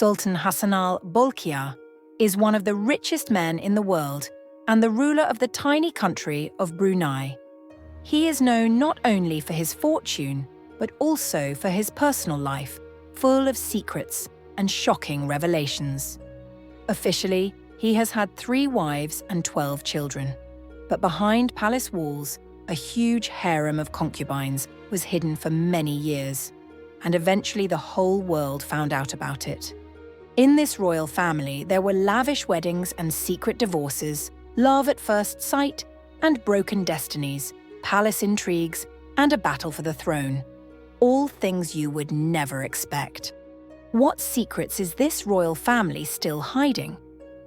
Sultan Hassanal Bolkiah is one of the richest men in the world and the ruler of the tiny country of Brunei. He is known not only for his fortune, but also for his personal life, full of secrets and shocking revelations. Officially, he has had 3 wives and 12 children. But behind palace walls, a huge harem of concubines was hidden for many years, and eventually the whole world found out about it. In this royal family, there were lavish weddings and secret divorces, love at first sight and broken destinies, palace intrigues, and a battle for the throne. All things you would never expect. What secrets is this royal family still hiding?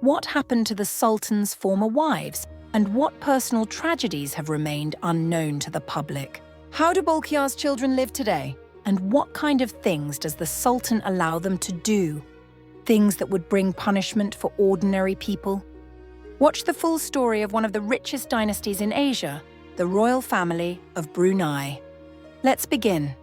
What happened to the Sultan's former wives? And what personal tragedies have remained unknown to the public? How do Bolkiah's children live today? And what kind of things does the Sultan allow them to do? Things that would bring punishment for ordinary people? Watch the full story of one of the richest dynasties in Asia, the royal family of Brunei. Let's begin.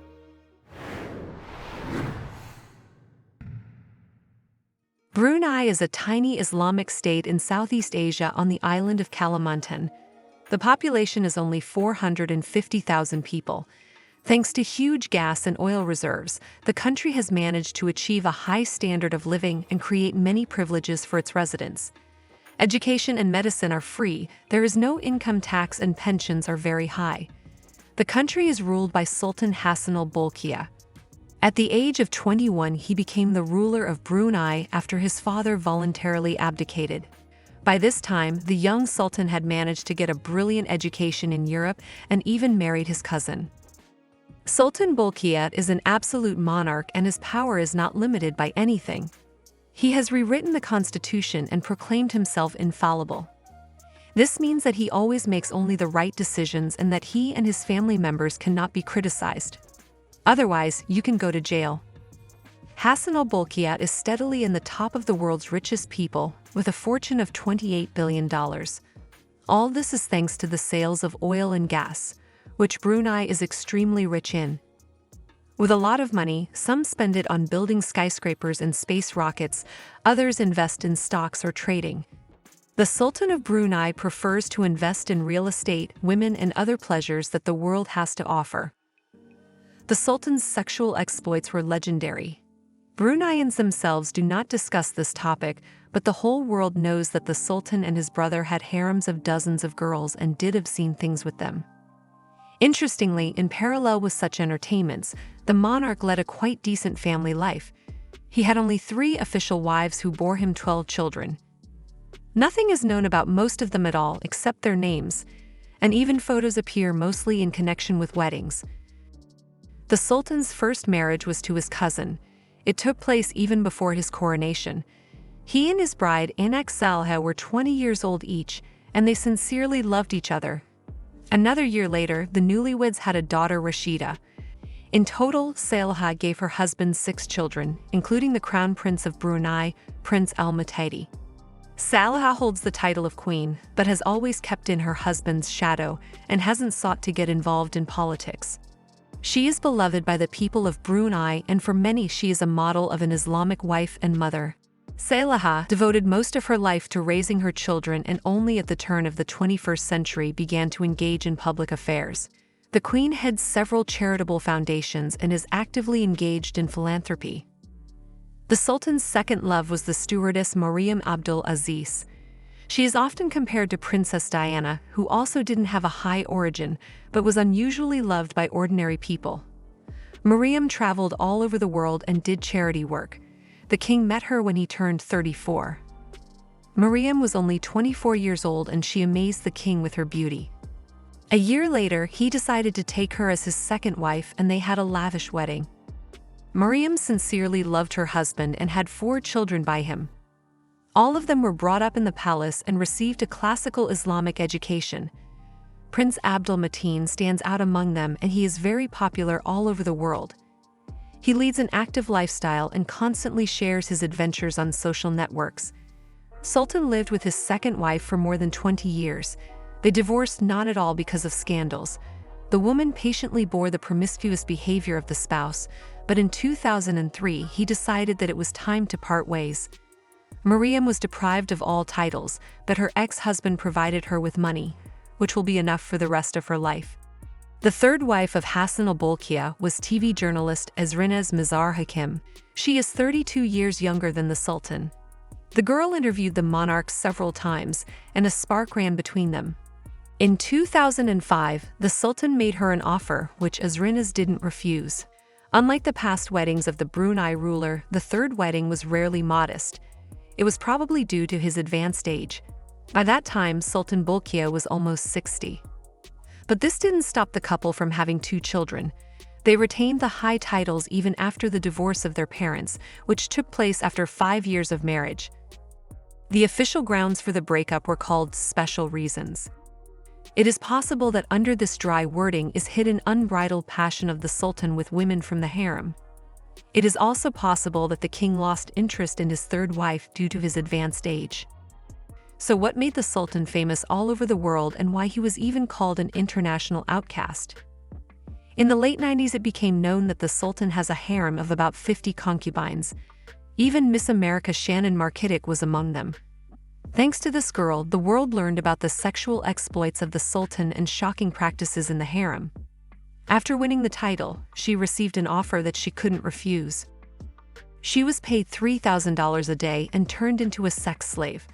Brunei is a tiny Islamic state in Southeast Asia on the island of Kalimantan. The population is only 450,000 people. Thanks to huge gas and oil reserves, the country has managed to achieve a high standard of living and create many privileges for its residents. Education and medicine are free, there is no income tax, and pensions are very high. The country is ruled by Sultan Hassanal Bolkiah. At the age of 21, he became the ruler of Brunei after his father voluntarily abdicated. By this time, the young sultan had managed to get a brilliant education in Europe and even married his cousin. Sultan Bolkiah is an absolute monarch, and his power is not limited by anything. He has rewritten the constitution and proclaimed himself infallible. This means that he always makes only the right decisions and that he and his family members cannot be criticized. Otherwise, you can go to jail. Hassanal Bolkiah is steadily in the top of the world's richest people, with a fortune of $28 billion. All this is thanks to the sales of oil and gas, which Brunei is extremely rich in. With a lot of money, some spend it on building skyscrapers and space rockets, others invest in stocks or trading. The Sultan of Brunei prefers to invest in real estate, women, and other pleasures that the world has to offer. The Sultan's sexual exploits were legendary. Bruneians themselves do not discuss this topic, but the whole world knows that the Sultan and his brother had harems of dozens of girls and did obscene things with them. Interestingly, in parallel with such entertainments, the monarch led a quite decent family life. He had only 3 official wives who bore him 12 children. Nothing is known about most of them at all except their names, and even photos appear mostly in connection with weddings. The Sultan's first marriage was to his cousin. It took place even before his coronation. He and his bride, Anaklea, were 20 years old each, and they sincerely loved each other. Another year later, the newlyweds had a daughter, Rashida. In total, Saleha gave her husband 6 children, including the Crown Prince of Brunei, Prince Al-Mutaidi. Saleha holds the title of queen, but has always kept in her husband's shadow and hasn't sought to get involved in politics. She is beloved by the people of Brunei, and for many she is a model of an Islamic wife and mother. Saleha devoted most of her life to raising her children, and only at the turn of the 21st century began to engage in public affairs. The queen heads several charitable foundations and is actively engaged in philanthropy. The Sultan's second love was the stewardess Mariam Abdul Aziz. She is often compared to Princess Diana, who also didn't have a high origin, but was unusually loved by ordinary people. Mariam traveled all over the world and did charity work. The king met her when he turned 34. Mariam was only 24 years old, and she amazed the king with her beauty. A year later, he decided to take her as his second wife, and they had a lavish wedding. Mariam sincerely loved her husband and had 4 children by him. All of them were brought up in the palace and received a classical Islamic education. Prince Abdul Mateen stands out among them, and he is very popular all over the world. He leads an active lifestyle and constantly shares his adventures on social networks. Sultan lived with his second wife for more than 20 years. They divorced not at all because of scandals. The woman patiently bore the promiscuous behavior of the spouse, but in 2003 he decided that it was time to part ways. Mariam was deprived of all titles, but her ex-husband provided her with money, which will be enough for the rest of her life. The third wife of Hassanal Bolkiah was TV journalist Azrinaz Mazar Hakim. She is 32 years younger than the Sultan. The girl interviewed the monarch several times, and a spark ran between them. In 2005, the Sultan made her an offer which Azrinaz didn't refuse. Unlike the past weddings of the Brunei ruler, the third wedding was rarely modest. It was probably due to his advanced age. By that time, Sultan Bolkiah was almost 60. But this didn't stop the couple from having 2 children. They retained the high titles even after the divorce of their parents, which took place after 5 years of marriage. The official grounds for the breakup were called special reasons. It is possible that under this dry wording is hidden unbridled passion of the Sultan with women from the harem. It is also possible that the king lost interest in his third wife due to his advanced age. So what made the Sultan famous all over the world and why he was even called an international outcast? In the late 90s it became known that the Sultan has a harem of about 50 concubines. Even Miss America Shannon Markitic was among them. Thanks to this girl, the world learned about the sexual exploits of the Sultan and shocking practices in the harem. After winning the title, she received an offer that she couldn't refuse. She was paid $3,000 a day and turned into a sex slave.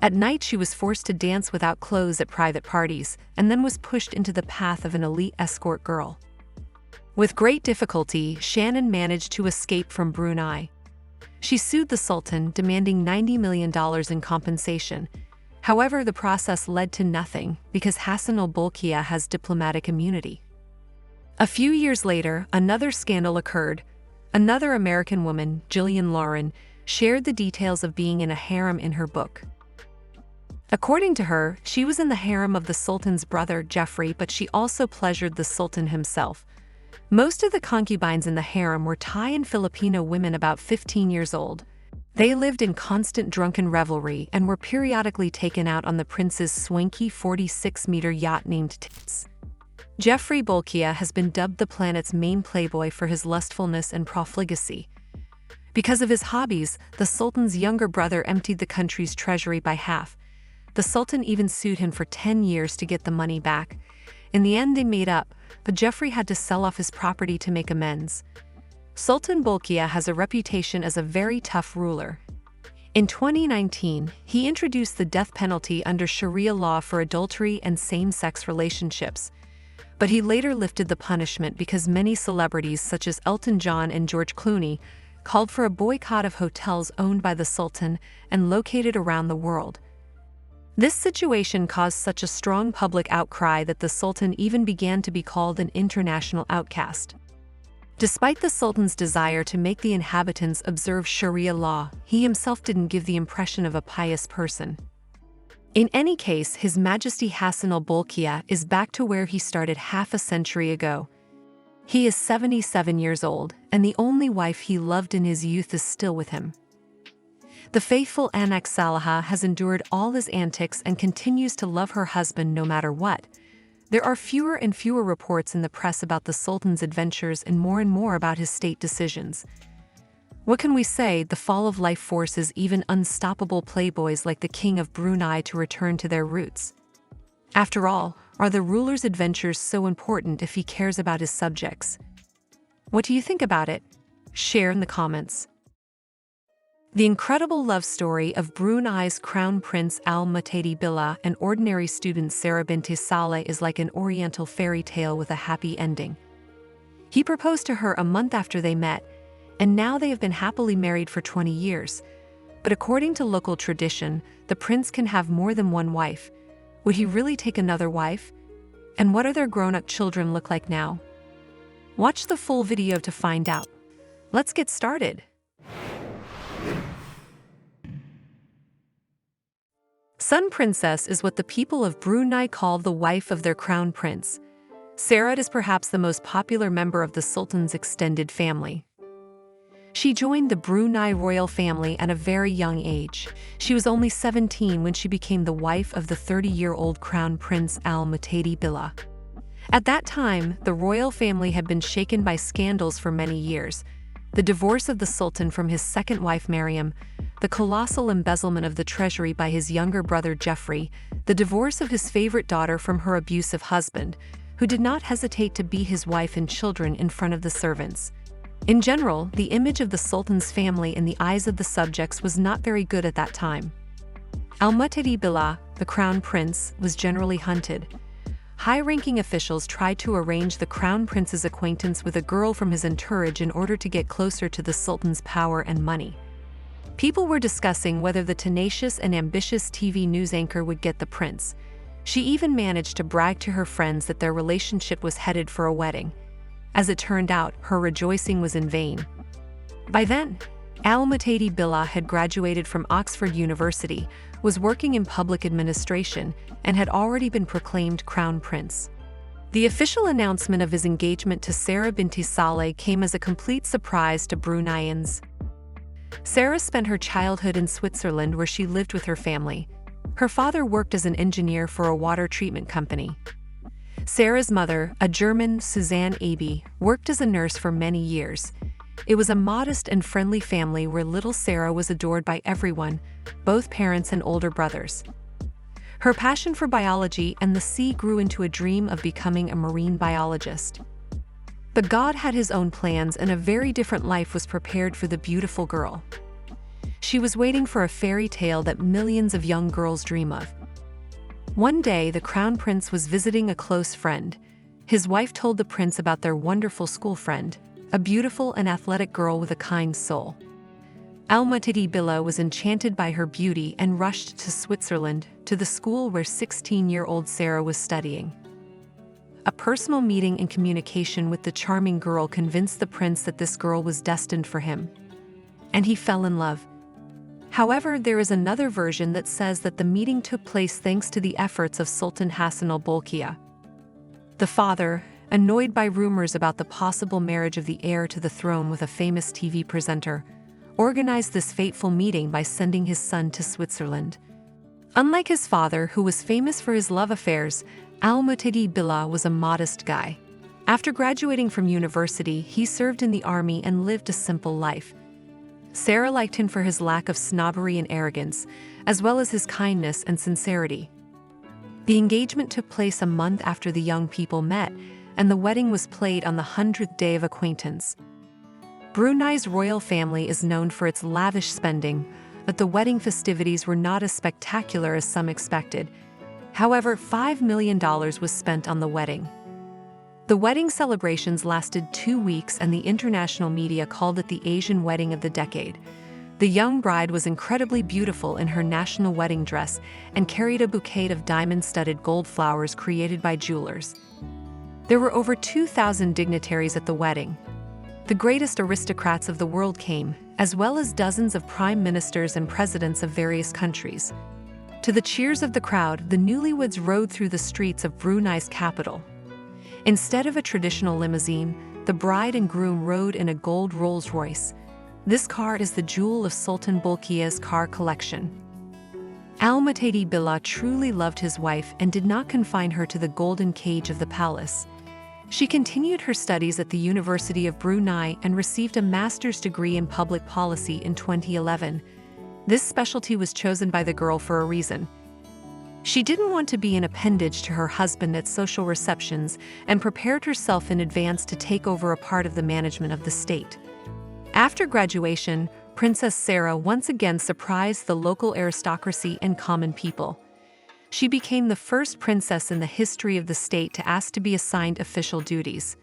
At night she was forced to dance without clothes at private parties, and then was pushed into the path of an elite escort girl. With great difficulty, Shannon managed to escape from Brunei. She sued the Sultan, demanding $90 million in compensation. However, the process led to nothing because Hassanal Bolkiah has diplomatic immunity. A few years later, another scandal occurred. Another American woman, Jillian Lauren, shared the details of being in a harem in her book. According to her, she was in the harem of the Sultan's brother, Jeffrey, but she also pleasured the Sultan himself. Most of the concubines in the harem were Thai and Filipino women about 15 years old. They lived in constant drunken revelry and were periodically taken out on the prince's swanky 46-meter yacht named Tits. Jeffrey Bolkiah has been dubbed the planet's main playboy for his lustfulness and profligacy. Because of his hobbies, the Sultan's younger brother emptied the country's treasury by half. The Sultan even sued him for 10 years to get the money back. In the end, they made up, but Jeffrey had to sell off his property to make amends. Sultan Bolkiah has a reputation as a very tough ruler. In 2019, he introduced the death penalty under Sharia law for adultery and same-sex relationships. But he later lifted the punishment because many celebrities such as Elton John and George Clooney called for a boycott of hotels owned by the Sultan and located around the world. This situation caused such a strong public outcry that the Sultan even began to be called an international outcast. Despite the Sultan's desire to make the inhabitants observe Sharia law, he himself didn't give the impression of a pious person. In any case, His Majesty Hassanal Bolkiah is back to where he started half a century ago. He is 77 years old, and the only wife he loved in his youth is still with him. The faithful Anaklea has endured all his antics and continues to love her husband no matter what. There are fewer and fewer reports in the press about the Sultan's adventures and more about his state decisions. What can we say? The fall of life forces even unstoppable playboys like the King of Brunei to return to their roots. After all, are the ruler's adventures so important if he cares about his subjects? What do you think about it? Share in the comments. The incredible love story of Brunei's Crown Prince Al-Mutadi Billah and ordinary student Sarah binti Saleh is like an oriental fairy tale with a happy ending. He proposed to her a month after they met, and now they have been happily married for 20 years. But according to local tradition, the prince can have more than one wife. Would he really take another wife? And what do their grown-up children look like now? Watch the full video to find out. Let's get started. Sun Princess is what the people of Brunei call the wife of their crown prince. Sarah is perhaps the most popular member of the Sultan's extended family. She joined the Brunei royal family at a very young age. She was only 17 when she became the wife of the 30-year-old Crown Prince Al-Mutadi Billah. At that time, the royal family had been shaken by scandals for many years, the divorce of the Sultan from his second wife Mariam, the colossal embezzlement of the treasury by his younger brother Geoffrey, the divorce of his favorite daughter from her abusive husband, who did not hesitate to beat his wife and children in front of the servants. In general, the image of the Sultan's family in the eyes of the subjects was not very good at that time. Al-Mu'tadi Billah, the crown prince, was generally hunted. High-ranking officials tried to arrange the crown prince's acquaintance with a girl from his entourage in order to get closer to the Sultan's power and money. People were discussing whether the tenacious and ambitious TV news anchor would get the prince. She even managed to brag to her friends that their relationship was headed for a wedding. As it turned out, her rejoicing was in vain. By then, Al-Mu'tadi Billah had graduated from Oxford University, was working in public administration, and had already been proclaimed crown prince. The official announcement of his engagement to Sarah binti Saleh came as a complete surprise to Bruneians. Sarah spent her childhood in Switzerland where she lived with her family. Her father worked as an engineer for a water treatment company. Sarah's mother, a German, Suzanne Aby, worked as a nurse for many years. It was a modest and friendly family where little Sarah was adored by everyone, both parents and older brothers. Her passion for biology and the sea grew into a dream of becoming a marine biologist. But God had his own plans, and a very different life was prepared for the beautiful girl. She was waiting for a fairy tale that millions of young girls dream of. One day, the crown prince was visiting a close friend. His wife told the prince about their wonderful school friend, a beautiful and athletic girl with a kind soul. Al-Mu'tadi Billah was enchanted by her beauty and rushed to Switzerland, to the school where 16-year-old Sarah was studying. A personal meeting and communication with the charming girl convinced the prince that this girl was destined for him. And he fell in love. However, there is another version that says that the meeting took place thanks to the efforts of Sultan Hassanal Bolkiah. The father, annoyed by rumors about the possible marriage of the heir to the throne with a famous TV presenter, organized this fateful meeting by sending his son to Switzerland. Unlike his father, who was famous for his love affairs, Al-Mu'tadi Billah was a modest guy. After graduating from university, he served in the army and lived a simple life. Sarah liked him for his lack of snobbery and arrogance, as well as his kindness and sincerity. The engagement took place a month after the young people met, and the wedding was played on the 100th day of acquaintance. Brunei's royal family is known for its lavish spending, but the wedding festivities were not as spectacular as some expected. However, $5 million was spent on the wedding. The wedding celebrations lasted 2 weeks, and the international media called it the Asian wedding of the decade. The young bride was incredibly beautiful in her national wedding dress and carried a bouquet of diamond-studded gold flowers created by jewelers. There were over 2,000 dignitaries at the wedding. The greatest aristocrats of the world came, as well as dozens of prime ministers and presidents of various countries. To the cheers of the crowd, the newlyweds rode through the streets of Brunei's capital. Instead of a traditional limousine, the bride and groom rode in a gold Rolls-Royce. This car is the jewel of Sultan Bolkiah's car collection. Al-Mu'tadi Billah truly loved his wife and did not confine her to the golden cage of the palace. She continued her studies at the University of Brunei and received a master's degree in public policy in 2011. This specialty was chosen by the girl for a reason. She didn't want to be an appendage to her husband at social receptions and prepared herself in advance to take over a part of the management of the state. After graduation, Princess Sarah once again surprised the local aristocracy and common people. She became the first princess in the history of the state to ask to be assigned official duties.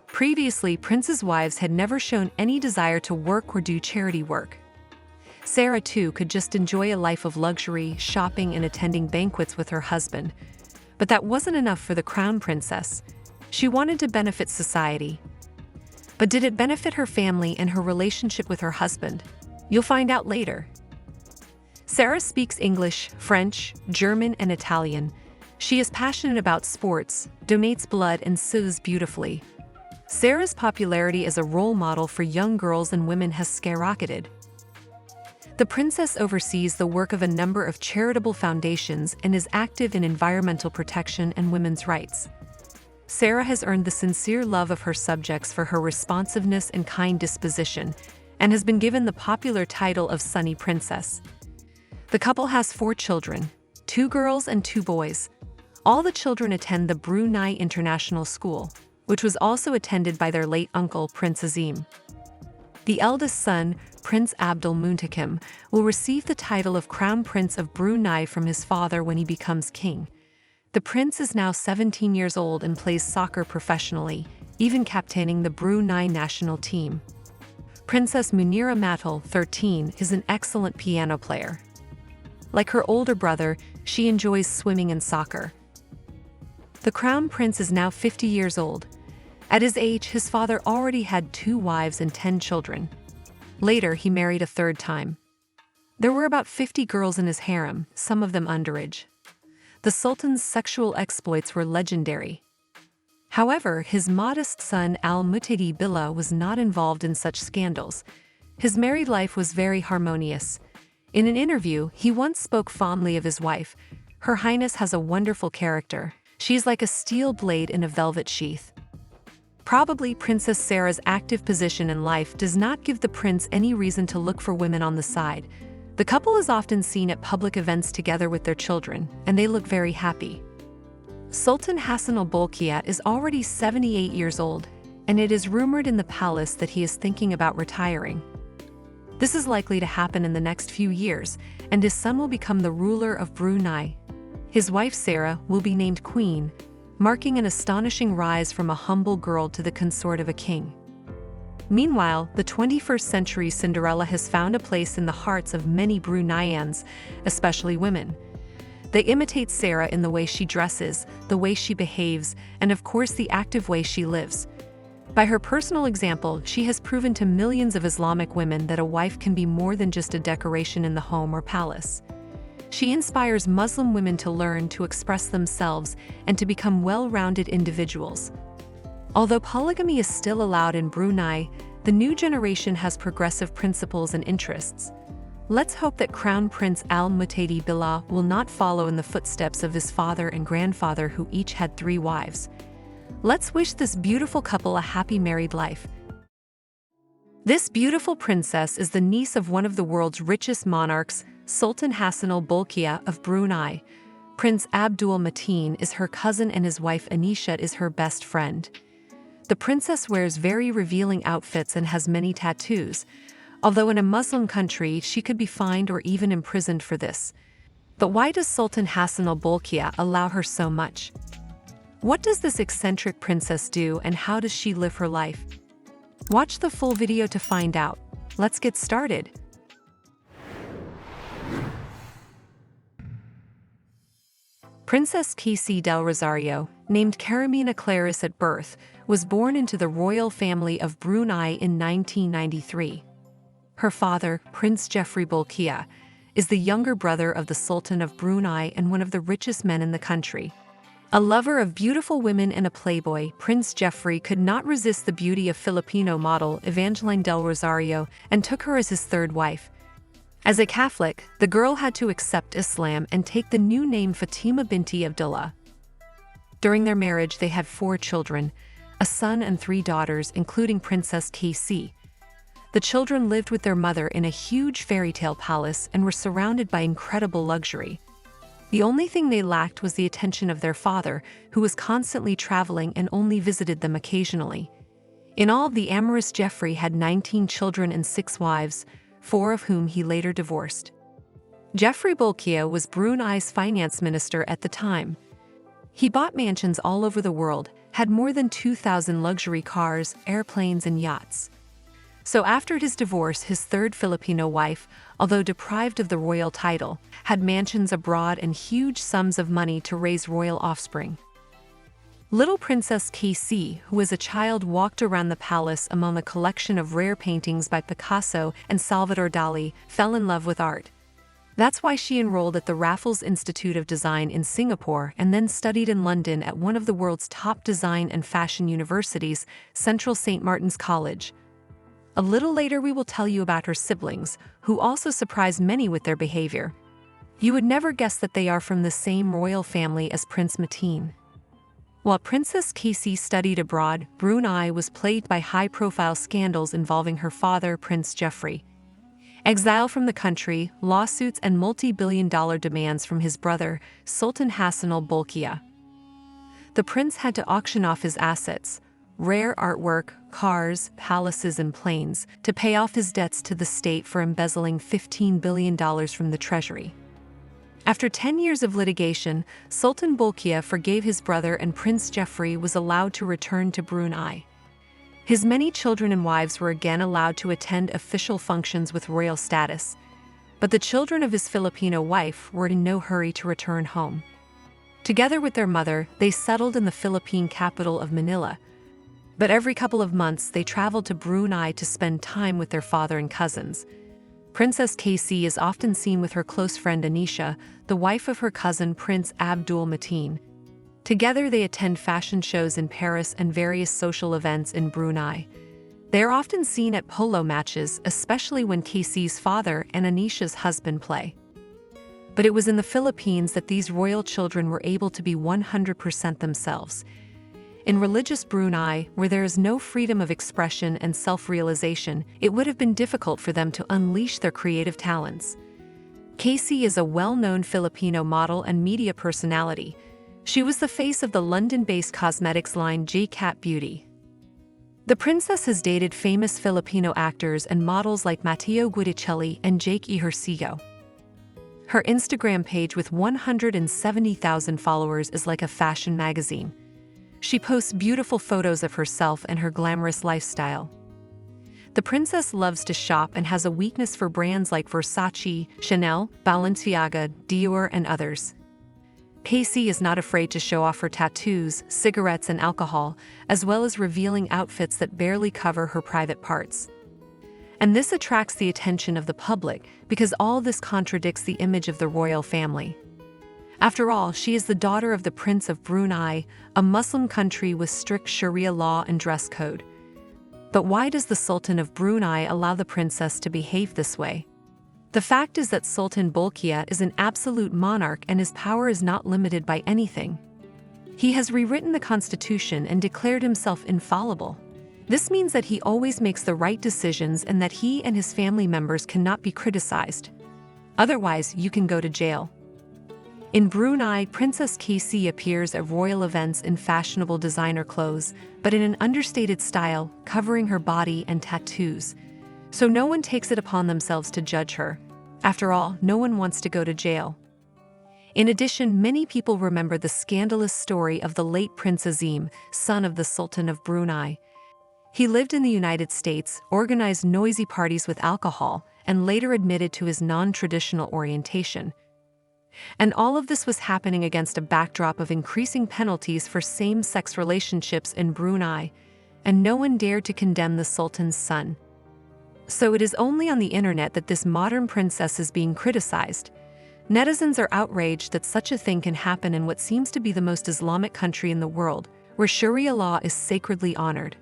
Previously, princes' wives had never shown any desire to work or do charity work. Sarah, too, could just enjoy a life of luxury, shopping, and attending banquets with her husband. But that wasn't enough for the crown princess. She wanted to benefit society. But did it benefit her family and her relationship with her husband? You'll find out later. Sarah speaks English, French, German, and Italian. She is passionate about sports, donates blood, and sews beautifully. Sarah's popularity as a role model for young girls and women has skyrocketed. The princess oversees the work of a number of charitable foundations and is active in environmental protection and women's rights. Sarah has earned the sincere love of her subjects for her responsiveness and kind disposition, and has been given the popular title of Sunny Princess. The couple has 4 children, 2 girls and 2 boys. All the children attend the Brunei International School, which was also attended by their late uncle, Prince Azim. The eldest son, Prince Abdul Muntakim, will receive the title of Crown Prince of Brunei from his father when he becomes king. The prince is now 17 years old and plays soccer professionally, even captaining the Brunei national team. Princess Munira Matal, 13, is an excellent piano player. Like her older brother, she enjoys swimming and soccer. The crown prince is now 50 years old. At his age, his father already had 2 wives and 10 children. Later, he married a 3rd time. There were about 50 girls in his harem, some of them underage. The Sultan's sexual exploits were legendary. However, his modest son Al-Muhtadi Billah was not involved in such scandals. His married life was very harmonious. In an interview, he once spoke fondly of his wife. "Her Highness has a wonderful character. She's like a steel blade in a velvet sheath." Probably Princess Sarah's active position in life does not give the prince any reason to look for women on the side. The couple is often seen at public events together with their children, and they look very happy. Sultan Hassanal Bolkiah is already 78 years old, and it is rumored in the palace that he is thinking about retiring. This is likely to happen in the next few years, and his son will become the ruler of Brunei. His wife Sarah will be named queen, marking an astonishing rise from a humble girl to the consort of a king. Meanwhile, the 21st century Cinderella has found a place in the hearts of many Bruneians, especially women. They imitate Sarah in the way she dresses, the way she behaves, and of course the active way she lives. By her personal example, she has proven to millions of Islamic women that a wife can be more than just a decoration in the home or palace. She inspires Muslim women to learn to express themselves and to become well-rounded individuals. Although polygamy is still allowed in Brunei, the new generation has progressive principles and interests. Let's hope that Crown Prince Al-Muhtadi Billah will not follow in the footsteps of his father and grandfather, who each had 3 wives. Let's wish this beautiful couple a happy married life. This beautiful princess is the niece of one of the world's richest monarchs, Sultan Hassanal Bolkiah of Brunei. Prince Abdul Mateen is her cousin and his wife Anisha is her best friend. The princess wears very revealing outfits and has many tattoos, although in a Muslim country she could be fined or even imprisoned for this. But why does Sultan Hassanal Bolkiah allow her so much? What does this eccentric princess do and how does she live her life? Watch the full video to find out. Let's get started. Princess Casey del Rosario, named Carmina Clarice at birth, was born into the royal family of Brunei in 1993. Her father, Prince Jeffrey Bolkiah, is the younger brother of the Sultan of Brunei and one of the richest men in the country. A lover of beautiful women and a playboy, Prince Jeffrey could not resist the beauty of Filipino model Evangeline del Rosario and took her as his 3rd wife. As a Catholic, the girl had to accept Islam and take the new name Fatima binti Abdullah. During their marriage, they had 4 children, a son and 3 daughters, including Princess Casey. The children lived with their mother in a huge fairy tale palace and were surrounded by incredible luxury. The only thing they lacked was the attention of their father, who was constantly traveling and only visited them occasionally. In all, the amorous Jeffrey had 19 children and 6 wives, 4 of whom he later divorced. Jeffrey Bolkiah was Brunei's finance minister at the time. He bought mansions all over the world, had more than 2,000 luxury cars, airplanes, and yachts. So after his divorce, his 3rd Filipino wife, although deprived of the royal title, had mansions abroad and huge sums of money to raise royal offspring. Little Princess Casey, who as a child walked around the palace among a collection of rare paintings by Picasso and Salvador Dali, fell in love with art. That's why she enrolled at the Raffles Institute of Design in Singapore and then studied in London at one of the world's top design and fashion universities, Central St. Martin's College. A little later we will tell you about her siblings, who also surprise many with their behavior. You would never guess that they are from the same royal family as Prince Mateen. While Princess Casey studied abroad, Brunei was plagued by high-profile scandals involving her father, Prince Geoffrey. Exile from the country, lawsuits and multi-billion-dollar demands from his brother, Sultan Hassanal Bolkiah. The prince had to auction off his assets, rare artwork, cars, palaces and planes, to pay off his debts to the state for embezzling $15 billion from the treasury. After 10 years of litigation, Sultan Bolkiah forgave his brother and Prince Geoffrey was allowed to return to Brunei. His many children and wives were again allowed to attend official functions with royal status, but the children of his Filipino wife were in no hurry to return home. Together with their mother, they settled in the Philippine capital of Manila, but every couple of months they traveled to Brunei to spend time with their father and cousins. Princess Casey is often seen with her close friend Anisha, the wife of her cousin Prince Abdul Mateen. Together they attend fashion shows in Paris and various social events in Brunei. They are often seen at polo matches, especially when Casey's father and Anisha's husband play. But it was in the Philippines that these royal children were able to be 100% themselves. In religious Brunei, where there is no freedom of expression and self-realization, it would have been difficult for them to unleash their creative talents. Casey is a well-known Filipino model and media personality. She was the face of the London-based cosmetics line J-Cat Beauty. The princess has dated famous Filipino actors and models like Matteo Guidicelli and Jake Ejercito. Her Instagram page with 170,000 followers is like a fashion magazine. She posts beautiful photos of herself and her glamorous lifestyle. The princess loves to shop and has a weakness for brands like Versace, Chanel, Balenciaga, Dior, and others. Casey is not afraid to show off her tattoos, cigarettes, and alcohol, as well as revealing outfits that barely cover her private parts. And this attracts the attention of the public because all this contradicts the image of the royal family. After all, she is the daughter of the Prince of Brunei, a Muslim country with strict Sharia law and dress code. But why does the Sultan of Brunei allow the princess to behave this way? The fact is that Sultan Bolkiah is an absolute monarch and his power is not limited by anything. He has rewritten the constitution and declared himself infallible. This means that he always makes the right decisions and that he and his family members cannot be criticized. Otherwise, you can go to jail. In Brunei, Princess Casey appears at royal events in fashionable designer clothes, but in an understated style, covering her body and tattoos. So no one takes it upon themselves to judge her. After all, no one wants to go to jail. In addition, many people remember the scandalous story of the late Prince Azim, son of the Sultan of Brunei. He lived in the United States, organized noisy parties with alcohol, and later admitted to his non-traditional orientation. And all of this was happening against a backdrop of increasing penalties for same-sex relationships in Brunei, and no one dared to condemn the Sultan's son. So it is only on the internet that this modern princess is being criticized. Netizens are outraged that such a thing can happen in what seems to be the most Islamic country in the world, where Sharia law is sacredly honored.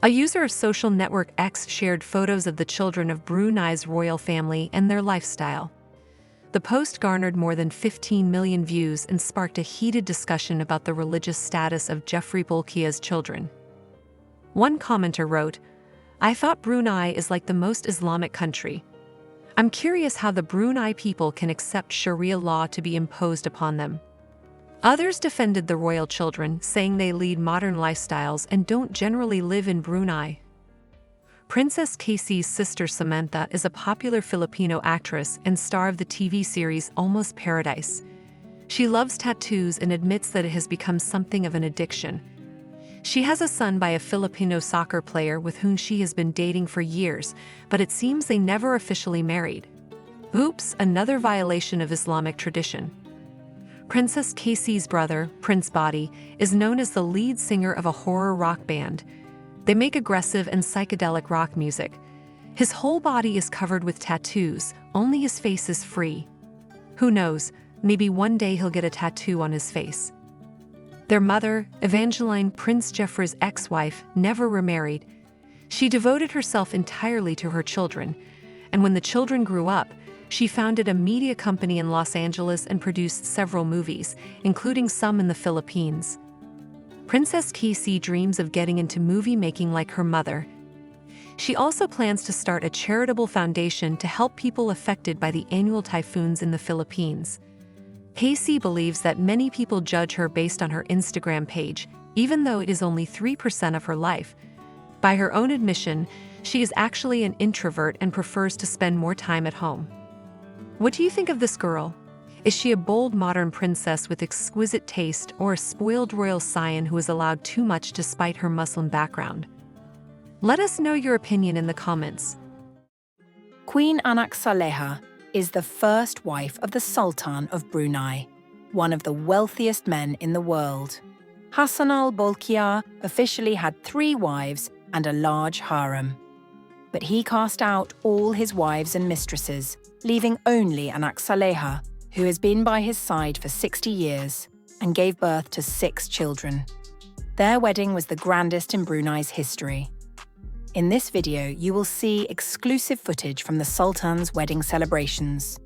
A user of social network X shared photos of the children of Brunei's royal family and their lifestyle. The post garnered more than 15 million views and sparked a heated discussion about the religious status of Geoffrey Bolkiah's children. One commenter wrote, "I thought Brunei is like the most Islamic country. I'm curious how the Brunei people can accept Sharia law to be imposed upon them." Others defended the royal children, saying they lead modern lifestyles and don't generally live in Brunei. Princess Casey's sister Samantha is a popular Filipino actress and star of the TV series Almost Paradise. She loves tattoos and admits that it has become something of an addiction. She has a son by a Filipino soccer player with whom she has been dating for years, but it seems they never officially married. Oops, another violation of Islamic tradition. Princess Casey's brother, Prince Body, is known as the lead singer of a horror rock band. They make aggressive and psychedelic rock music. His whole body is covered with tattoos, only his face is free. Who knows, maybe one day he'll get a tattoo on his face. Their mother, Evangeline, Prince Geoffrey's ex-wife, never remarried. She devoted herself entirely to her children, and when the children grew up, she founded a media company in Los Angeles and produced several movies, including some in the Philippines. Princess KC dreams of getting into movie making like her mother. She also plans to start a charitable foundation to help people affected by the annual typhoons in the Philippines. KC believes that many people judge her based on her Instagram page, even though it is only 3% of her life. By her own admission, she is actually an introvert and prefers to spend more time at home. What do you think of this girl? Is she a bold modern princess with exquisite taste, or a spoiled royal scion who is allowed too much despite her Muslim background? Let us know your opinion in the comments. Queen Anaklea is the first wife of the Sultan of Brunei, one of the wealthiest men in the world. Hassanal Bolkiah officially had 3 wives and a large harem. But he cast out all his wives and mistresses, leaving only Anaklea, who has been by his side for 60 years and gave birth to 6 children. Their wedding was the grandest in Brunei's history. In this video, you will see exclusive footage from the Sultan's wedding celebrations.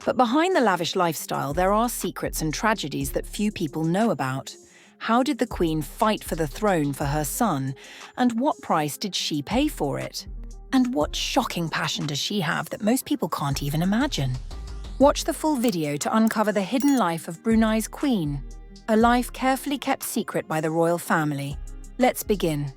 But behind the lavish lifestyle, there are secrets and tragedies that few people know about. How did the Queen fight for the throne for her son? And what price did she pay for it? And what shocking passion does she have that most people can't even imagine? Watch the full video to uncover the hidden life of Brunei's Queen, a life carefully kept secret by the royal family. Let's begin.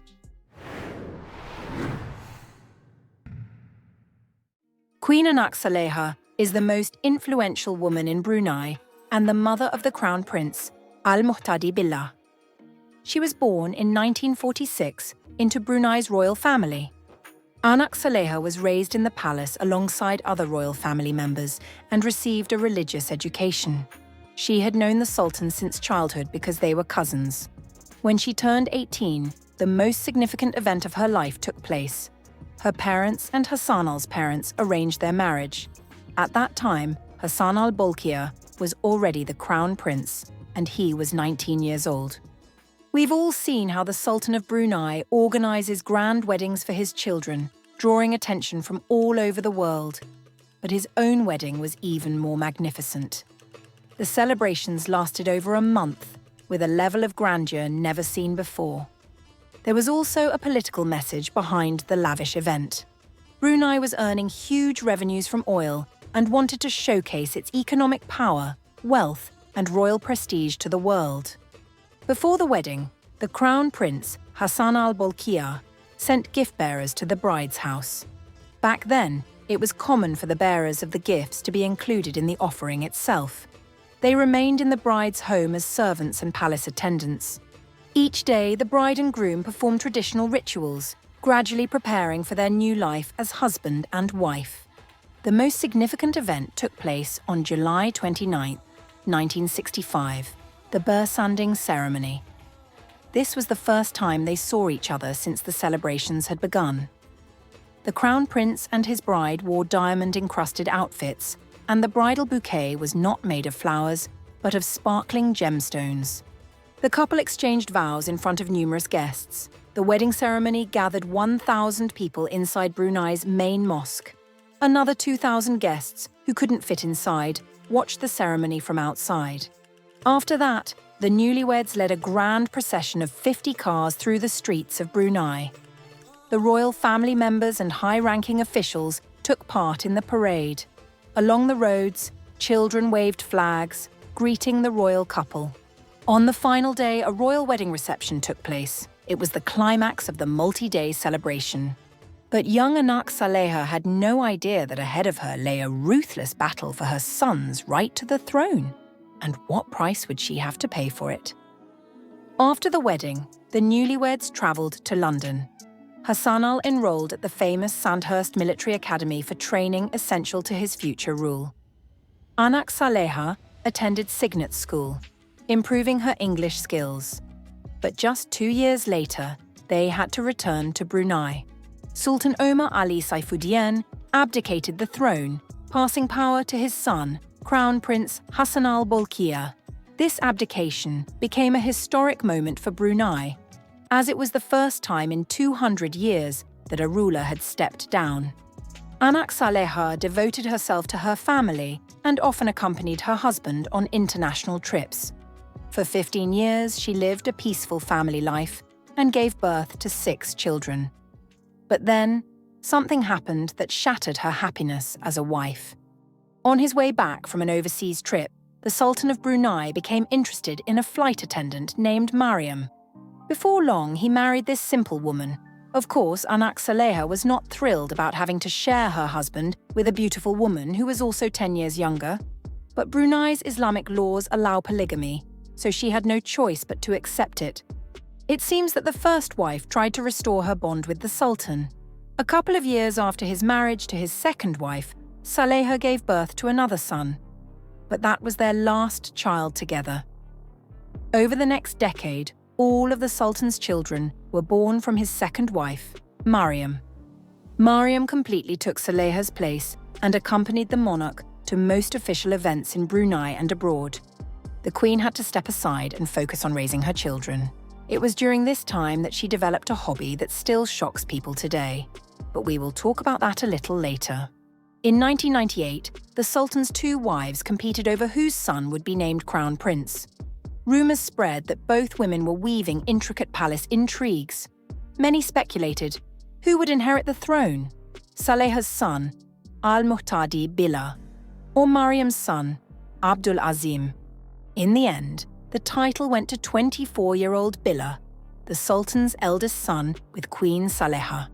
Queen Anaklea is the most influential woman in Brunei and the mother of the Crown Prince, Al-Muhtadi Billah. She was born in 1946 into Brunei's royal family. Anaklea was raised in the palace alongside other royal family members and received a religious education. She had known the Sultan since childhood because they were cousins. When she turned 18, the most significant event of her life took place. Her parents and Hassanal's parents arranged their marriage. At that time, Hassanal Bolkiah was already the crown prince, and he was 19 years old. We've all seen how the Sultan of Brunei organizes grand weddings for his children, drawing attention from all over the world. But his own wedding was even more magnificent. The celebrations lasted over a month, with a level of grandeur never seen before. There was also a political message behind the lavish event. Brunei was earning huge revenues from oil and wanted to showcase its economic power, wealth, and royal prestige to the world. Before the wedding, the Crown Prince, Hassanal Bolkiah, sent gift-bearers to the bride's house. Back then, it was common for the bearers of the gifts to be included in the offering itself. They remained in the bride's home as servants and palace attendants. Each day, the bride and groom performed traditional rituals, gradually preparing for their new life as husband and wife. The most significant event took place on July 29, 1965, the bersanding ceremony. This was the first time they saw each other since the celebrations had begun. The Crown Prince and his bride wore diamond-encrusted outfits, and the bridal bouquet was not made of flowers, but of sparkling gemstones. The couple exchanged vows in front of numerous guests. The wedding ceremony gathered 1,000 people inside Brunei's main mosque. Another 2,000 guests, who couldn't fit inside, watched the ceremony from outside. After that, the newlyweds led a grand procession of 50 cars through the streets of Brunei. The royal family members and high-ranking officials took part in the parade. Along the roads, children waved flags, greeting the royal couple. On the final day, a royal wedding reception took place. It was the climax of the multi-day celebration. But young Anaklea had no idea that ahead of her lay a ruthless battle for her son's right to the throne. And what price would she have to pay for it? After the wedding, the newlyweds travelled to London. Hassanal enrolled at the famous Sandhurst Military Academy for training essential to his future rule. Anaklea attended Signet School, improving her English skills. But just 2 years later, they had to return to Brunei. Sultan Omar Ali Saifuddin abdicated the throne, passing power to his son, Crown Prince Hassanal Bolkiah. This abdication became a historic moment for Brunei, as it was the first time in 200 years that a ruler had stepped down. Anaklea devoted herself to her family and often accompanied her husband on international trips. For 15 years, she lived a peaceful family life and gave birth to 6 children. But then, something happened that shattered her happiness as a wife. On his way back from an overseas trip, the Sultan of Brunei became interested in a flight attendant named Mariam. Before long, he married this simple woman. Of course, Anaklea was not thrilled about having to share her husband with a beautiful woman who was also 10 years younger. But Brunei's Islamic laws allow polygamy, so she had no choice but to accept it. It seems that the first wife tried to restore her bond with the Sultan. A couple of years after his marriage to his second wife, Saleha gave birth to another son. But that was their last child together. Over the next decade, all of the Sultan's children were born from his second wife, Mariam. Mariam completely took Saleha's place and accompanied the monarch to most official events in Brunei and abroad. The queen had to step aside and focus on raising her children. It was during this time that she developed a hobby that still shocks people today. But we will talk about that a little later. In 1998, the Sultan's 2 wives competed over whose son would be named crown prince. Rumours spread that both women were weaving intricate palace intrigues. Many speculated who would inherit the throne, Saleha's son, Al-Muhtadi Billah, or Mariam's son, Abdul Azim. In the end, the title went to 24-year-old Billah, the Sultan's eldest son with Queen Saleha.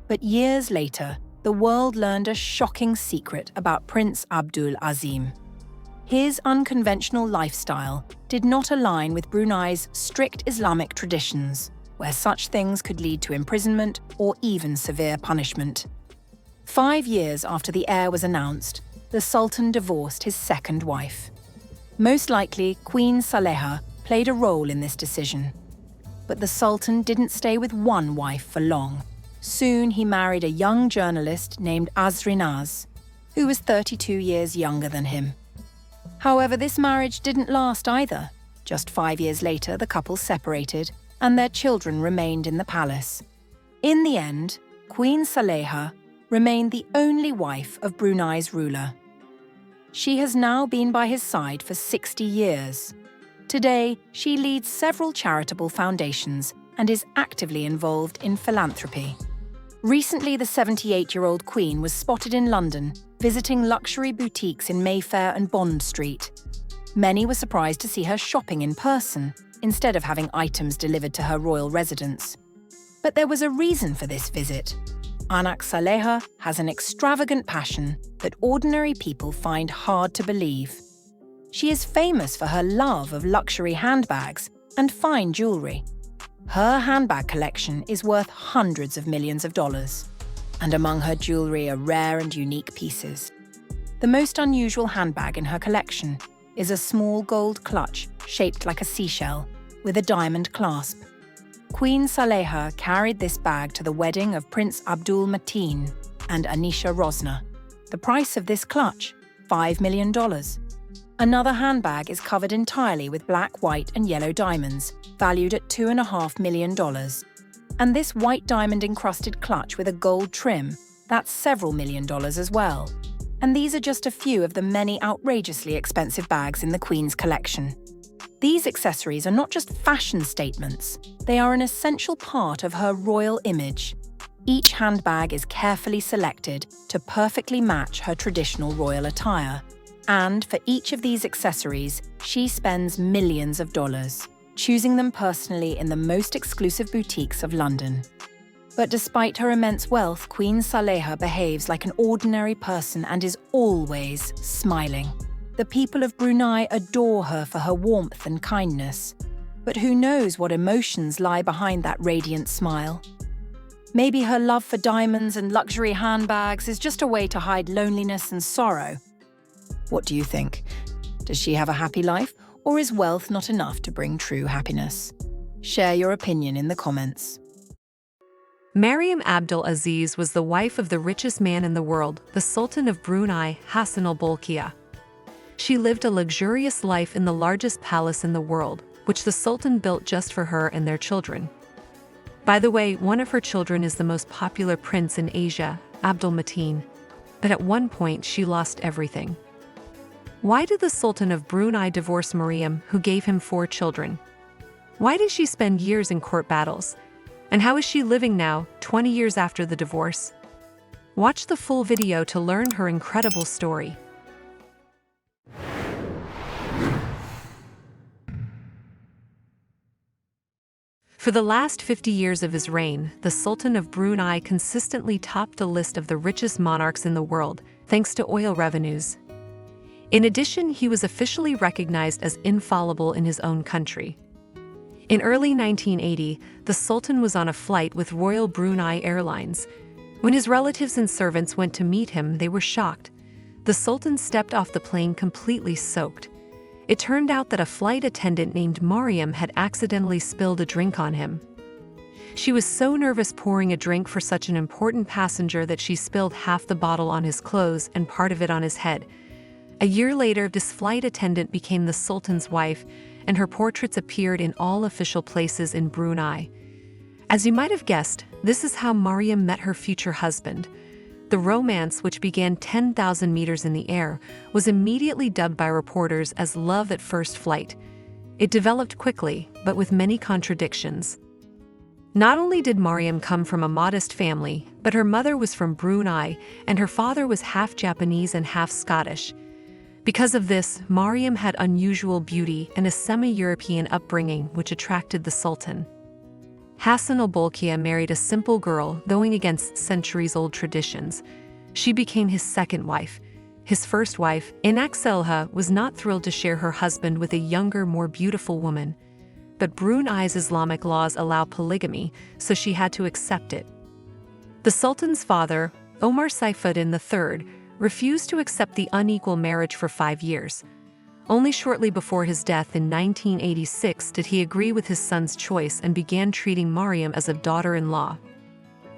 But years later, the world learned a shocking secret about Prince Abdul Azim. His unconventional lifestyle did not align with Brunei's strict Islamic traditions, where such things could lead to imprisonment or even severe punishment. 5 years after the heir was announced, the Sultan divorced his second wife. Most likely, Queen Saleha played a role in this decision. But the Sultan didn't stay with one wife for long. Soon he married a young journalist named Azrinaz, who was 32 years younger than him. However, this marriage didn't last either. Just 5 years later, the couple separated, and their children remained in the palace. In the end, Queen Saleha remained the only wife of Brunei's ruler. She has now been by his side for 60 years. Today, she leads several charitable foundations and is actively involved in philanthropy. Recently, the 78-year-old Queen was spotted in London, visiting luxury boutiques in Mayfair and Bond Street. Many were surprised to see her shopping in person, instead of having items delivered to her royal residence. But there was a reason for this visit. Anaklea has an extravagant passion that ordinary people find hard to believe. She is famous for her love of luxury handbags and fine jewelry. Her handbag collection is worth hundreds of millions of dollars, and among her jewelry are rare and unique pieces. The most unusual handbag in her collection is a small gold clutch shaped like a seashell with a diamond clasp. Queen Saleha carried this bag to the wedding of Prince Abdul Mateen and Anisha Rosner. The price of this clutch, $5 million. Another handbag is covered entirely with black, white, and yellow diamonds, valued at $2.5 million. And this white diamond-encrusted clutch with a gold trim, that's several million dollars as well. And these are just a few of the many outrageously expensive bags in the Queen's collection. These accessories are not just fashion statements, they are an essential part of her royal image. Each handbag is carefully selected to perfectly match her traditional royal attire. And for each of these accessories, she spends millions of dollars, choosing them personally in the most exclusive boutiques of London. But despite her immense wealth, Queen Saleha behaves like an ordinary person and is always smiling. The people of Brunei adore her for her warmth and kindness. But who knows what emotions lie behind that radiant smile? Maybe her love for diamonds and luxury handbags is just a way to hide loneliness and sorrow. What do you think? Does she have a happy life, or is wealth not enough to bring true happiness? Share your opinion in the comments. Mariam Abdul Aziz was the wife of the richest man in the world, the Sultan of Brunei, Hassanal Bolkiah. She lived a luxurious life in the largest palace in the world, which the Sultan built just for her and their children. By the way, one of her children is the most popular prince in Asia, Abdul Mateen. But at one point, she lost everything. Why did the Sultan of Brunei divorce Mariam, who gave him 4 children? Why did she spend years in court battles? And how is she living now, 20 years after the divorce? Watch the full video to learn her incredible story. For the last 50 years of his reign, the Sultan of Brunei consistently topped the list of the richest monarchs in the world, thanks to oil revenues. In addition, he was officially recognized as infallible in his own country. In early 1980, the Sultan was on a flight with Royal Brunei Airlines. When his relatives and servants went to meet him, they were shocked. The Sultan stepped off the plane completely soaked. It turned out that a flight attendant named Mariam had accidentally spilled a drink on him. She was so nervous pouring a drink for such an important passenger that she spilled half the bottle on his clothes and part of it on his head. A year later, this flight attendant became the Sultan's wife, and her portraits appeared in all official places in Brunei. As you might have guessed, this is how Mariam met her future husband. The romance, which began 10,000 meters in the air, was immediately dubbed by reporters as love at first flight. It developed quickly, but with many contradictions. Not only did Mariam come from a modest family, but her mother was from Brunei, and her father was half Japanese and half Scottish. Because of this, Mariam had unusual beauty and a semi-European upbringing which attracted the Sultan. Hassanal Bolkiah married a simple girl, going against centuries-old traditions. She became his second wife. His first wife, Anaklea, was not thrilled to share her husband with a younger, more beautiful woman. But Brunei's Islamic laws allow polygamy, so she had to accept it. The Sultan's father, Omar Saifuddin III, refused to accept the unequal marriage for 5 years. Only shortly before his death in 1986 did he agree with his son's choice and began treating Mariam as a daughter-in-law.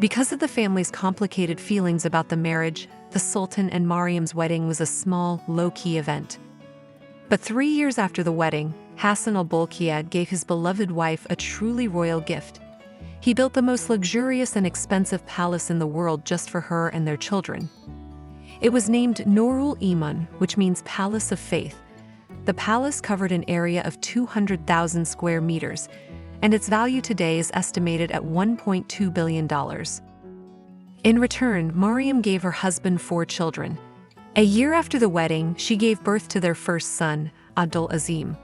Because of the family's complicated feelings about the marriage, the Sultan and Mariam's wedding was a small, low-key event. But 3 years after the wedding, Hassanal Bolkiah gave his beloved wife a truly royal gift. He built the most luxurious and expensive palace in the world just for her and their children. It was named Nurul Iman, which means Palace of Faith. The palace covered an area of 200,000 square meters, and its value today is estimated at $1.2 billion. In return, Mariam gave her husband 4 children. A year after the wedding, she gave birth to their first son, Azim.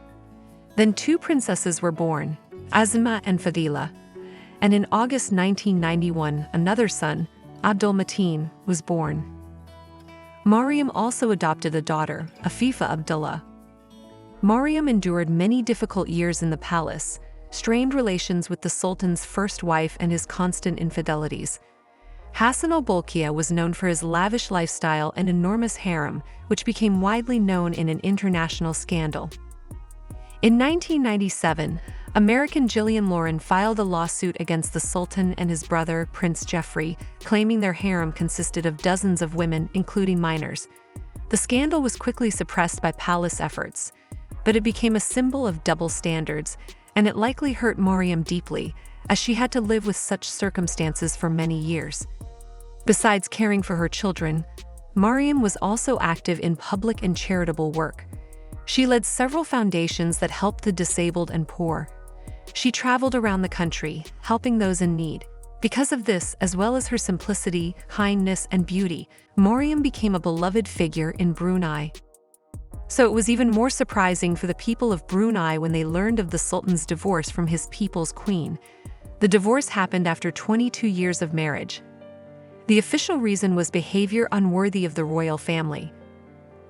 Then 2 princesses were born, Azima and Fadila. And in August 1991, another son, Mateen, was born. Mariam also adopted a daughter, Afifa Abdullah. Mariam endured many difficult years in the palace, strained relations with the Sultan's first wife and his constant infidelities. Hassanal Bolkiah was known for his lavish lifestyle and enormous harem, which became widely known in an international scandal. In 1997, American Gillian Lauren filed a lawsuit against the Sultan and his brother, Prince Geoffrey, claiming their harem consisted of dozens of women, including minors. The scandal was quickly suppressed by palace efforts, but it became a symbol of double standards, and it likely hurt Mariam deeply, as she had to live with such circumstances for many years. Besides caring for her children, Mariam was also active in public and charitable work. She led several foundations that helped the disabled and poor. She traveled around the country, helping those in need. Because of this, as well as her simplicity, kindness, and beauty, Mariam became a beloved figure in Brunei. So it was even more surprising for the people of Brunei when they learned of the Sultan's divorce from his people's queen. The divorce happened after 22 years of marriage. The official reason was behavior unworthy of the royal family.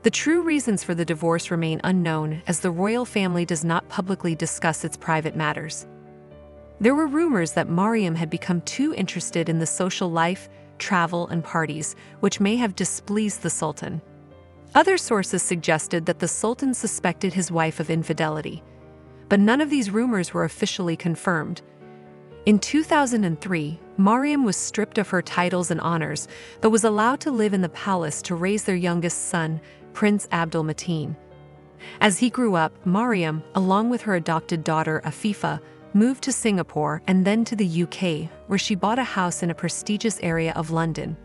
The true reasons for the divorce remain unknown, as the royal family does not publicly discuss its private matters. There were rumors that Mariam had become too interested in the social life, travel, and parties, which may have displeased the Sultan. Other sources suggested that the Sultan suspected his wife of infidelity, but none of these rumors were officially confirmed. In 2003, Mariam was stripped of her titles and honors, but was allowed to live in the palace to raise their youngest son, Prince Mateen. As he grew up, Mariam, along with her adopted daughter Afifa, moved to Singapore and then to the UK, where she bought a house in a prestigious area of London.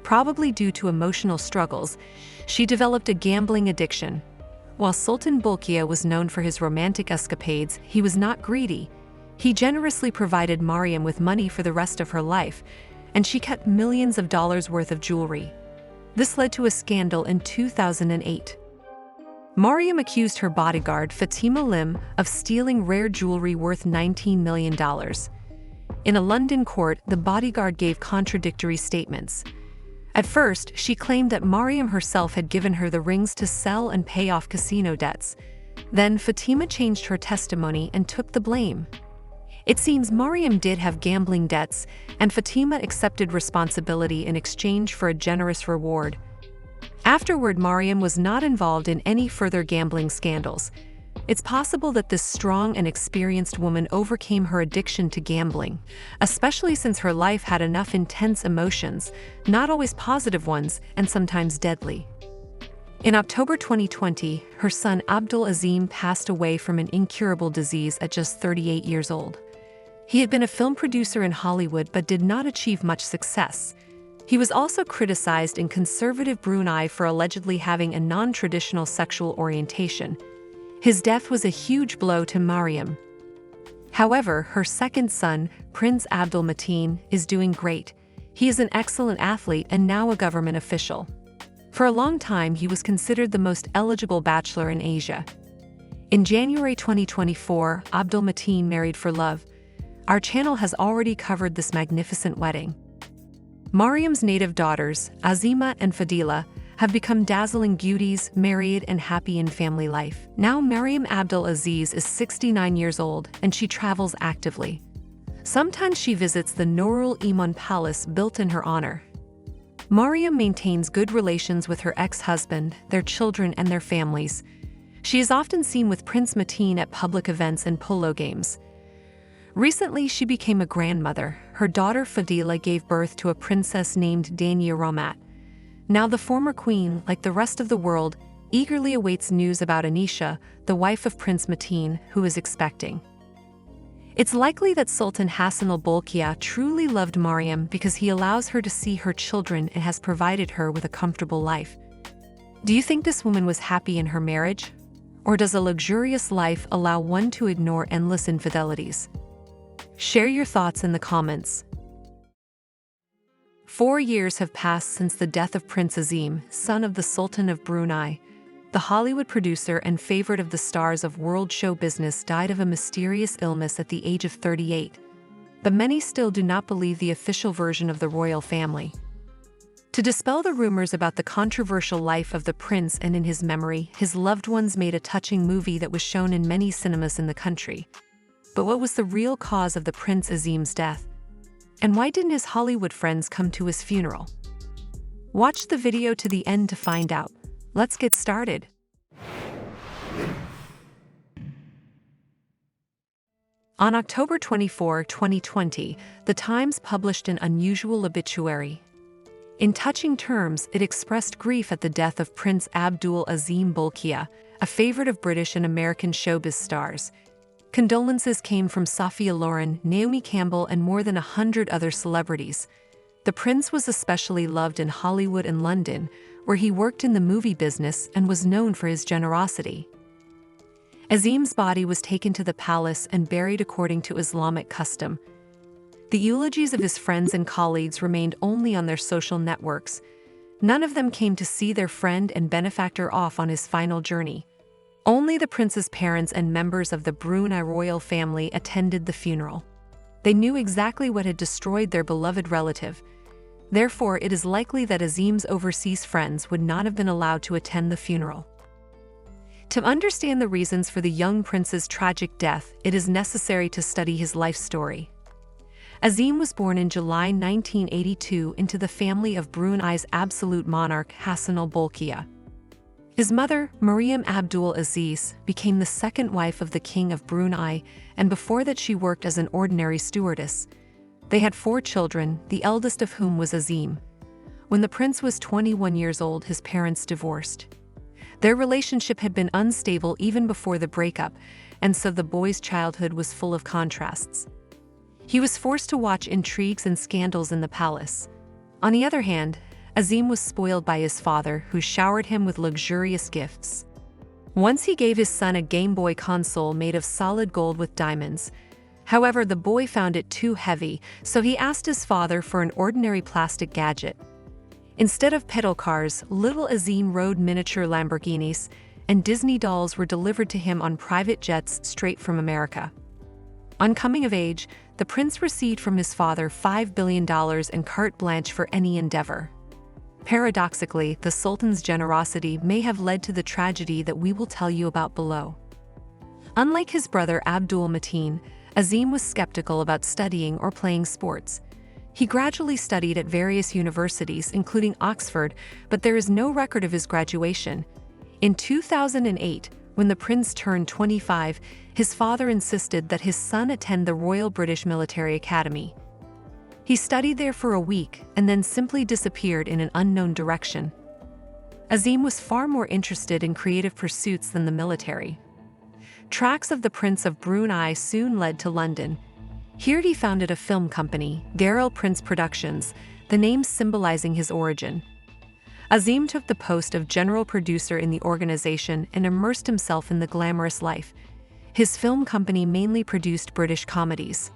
probably due to emotional struggles, she developed a gambling addiction. While Sultan Bolkiah was known for his romantic escapades, he was not greedy. He generously provided Mariam with money for the rest of her life, and she kept millions of dollars worth of jewelry. This led to a scandal in 2008. Mariam accused her bodyguard, Fatima Lim, of stealing rare jewelry worth $19 million. In a London court, the bodyguard gave contradictory statements. At first, she claimed that Mariam herself had given her the rings to sell and pay off casino debts. Then Fatima changed her testimony and took the blame. It seems Mariam did have gambling debts, and Fatima accepted responsibility in exchange for a generous reward. Afterward, Mariam was not involved in any further gambling scandals. It's possible that this strong and experienced woman overcame her addiction to gambling, especially since her life had enough intense emotions, not always positive ones, and sometimes deadly. In October 2020, her son Abdul Azim passed away from an incurable disease at just 38 years old. He had been a film producer in Hollywood but did not achieve much success. He was also criticized in conservative Brunei for allegedly having a non-traditional sexual orientation. His death was a huge blow to Mariam. However, her second son, Prince Abdul Mateen, is doing great. He is an excellent athlete and now a government official. For a long time, he was considered the most eligible bachelor in Asia. In January 2024, Abdul Mateen married for love. Our channel has already covered this magnificent wedding. Mariam's native daughters, Azima and Fadila, have become dazzling beauties, married and happy in family life. Now Mariam Abdul Aziz is 69 years old and she travels actively. Sometimes she visits the Nurul Iman Palace built in her honor. Mariam maintains good relations with her ex-husband, their children and their families. She is often seen with Prince Mateen at public events and polo games. Recently, she became a grandmother. Her daughter Fadila gave birth to a princess named Dania Romat. Now the former queen, like the rest of the world, eagerly awaits news about Anisha, the wife of Prince Mateen, who is expecting. It's likely that Sultan Hassanal Bolkiah truly loved Mariam because he allows her to see her children and has provided her with a comfortable life. Do you think this woman was happy in her marriage? Or does a luxurious life allow one to ignore endless infidelities? Share your thoughts in the comments. 4 years have passed since the death of Prince Azim, son of the Sultan of Brunei. The Hollywood producer and favorite of the stars of world show business died of a mysterious illness at the age of 38. But many still do not believe the official version of the royal family. To dispel the rumors about the controversial life of the prince and in his memory, his loved ones made a touching movie that was shown in many cinemas in the country. But what was the real cause of the Prince Azim's death? And why didn't his Hollywood friends come to his funeral? Watch the video to the end to find out. Let's get started. On October 24, 2020, The Times published an unusual obituary. In touching terms, it expressed grief at the death of Prince Abdul Azim Bolkiah, a favorite of British and American showbiz stars. Condolences came from Sophia Loren, Naomi Campbell, and more than 100 other celebrities. The prince was especially loved in Hollywood and London, where he worked in the movie business and was known for his generosity. Azim's body was taken to the palace and buried according to Islamic custom. The eulogies of his friends and colleagues remained only on their social networks. None of them came to see their friend and benefactor off on his final journey. Only the prince's parents and members of the Brunei royal family attended the funeral. They knew exactly what had destroyed their beloved relative. Therefore, it is likely that Azim's overseas friends would not have been allowed to attend the funeral. To understand the reasons for the young prince's tragic death, it is necessary to study his life story. Azim was born in July 1982 into the family of Brunei's absolute monarch Hassanal Bolkiah. His mother, Mariam Abdul Aziz, became the second wife of the King of Brunei, and before that she worked as an ordinary stewardess. They had 4 children, the eldest of whom was Azim. When the prince was 21 years old, his parents divorced. Their relationship had been unstable even before the breakup, and so the boy's childhood was full of contrasts. He was forced to watch intrigues and scandals in the palace. On the other hand, Azim was spoiled by his father, who showered him with luxurious gifts. Once he gave his son a Game Boy console made of solid gold with diamonds. However, the boy found it too heavy, so he asked his father for an ordinary plastic gadget. Instead of pedal cars, little Azim rode miniature Lamborghinis, and Disney dolls were delivered to him on private jets straight from America. On coming of age, the prince received from his father $5 billion and carte blanche for any endeavor. Paradoxically, the Sultan's generosity may have led to the tragedy that we will tell you about below. Unlike his brother Abdul Mateen, Azim was skeptical about studying or playing sports. He gradually studied at various universities, including Oxford, but there is no record of his graduation. In 2008, when the prince turned 25, his father insisted that his son attend the Royal British Military Academy. He studied there for a week and then simply disappeared in an unknown direction. Azim was far more interested in creative pursuits than the military. Tracks of the Prince of Brunei soon led to London. Here he founded a film company, Garel Prince Productions, the name symbolizing his origin. Azim took the post of general producer in the organization and immersed himself in the glamorous life. His film company mainly produced British comedies.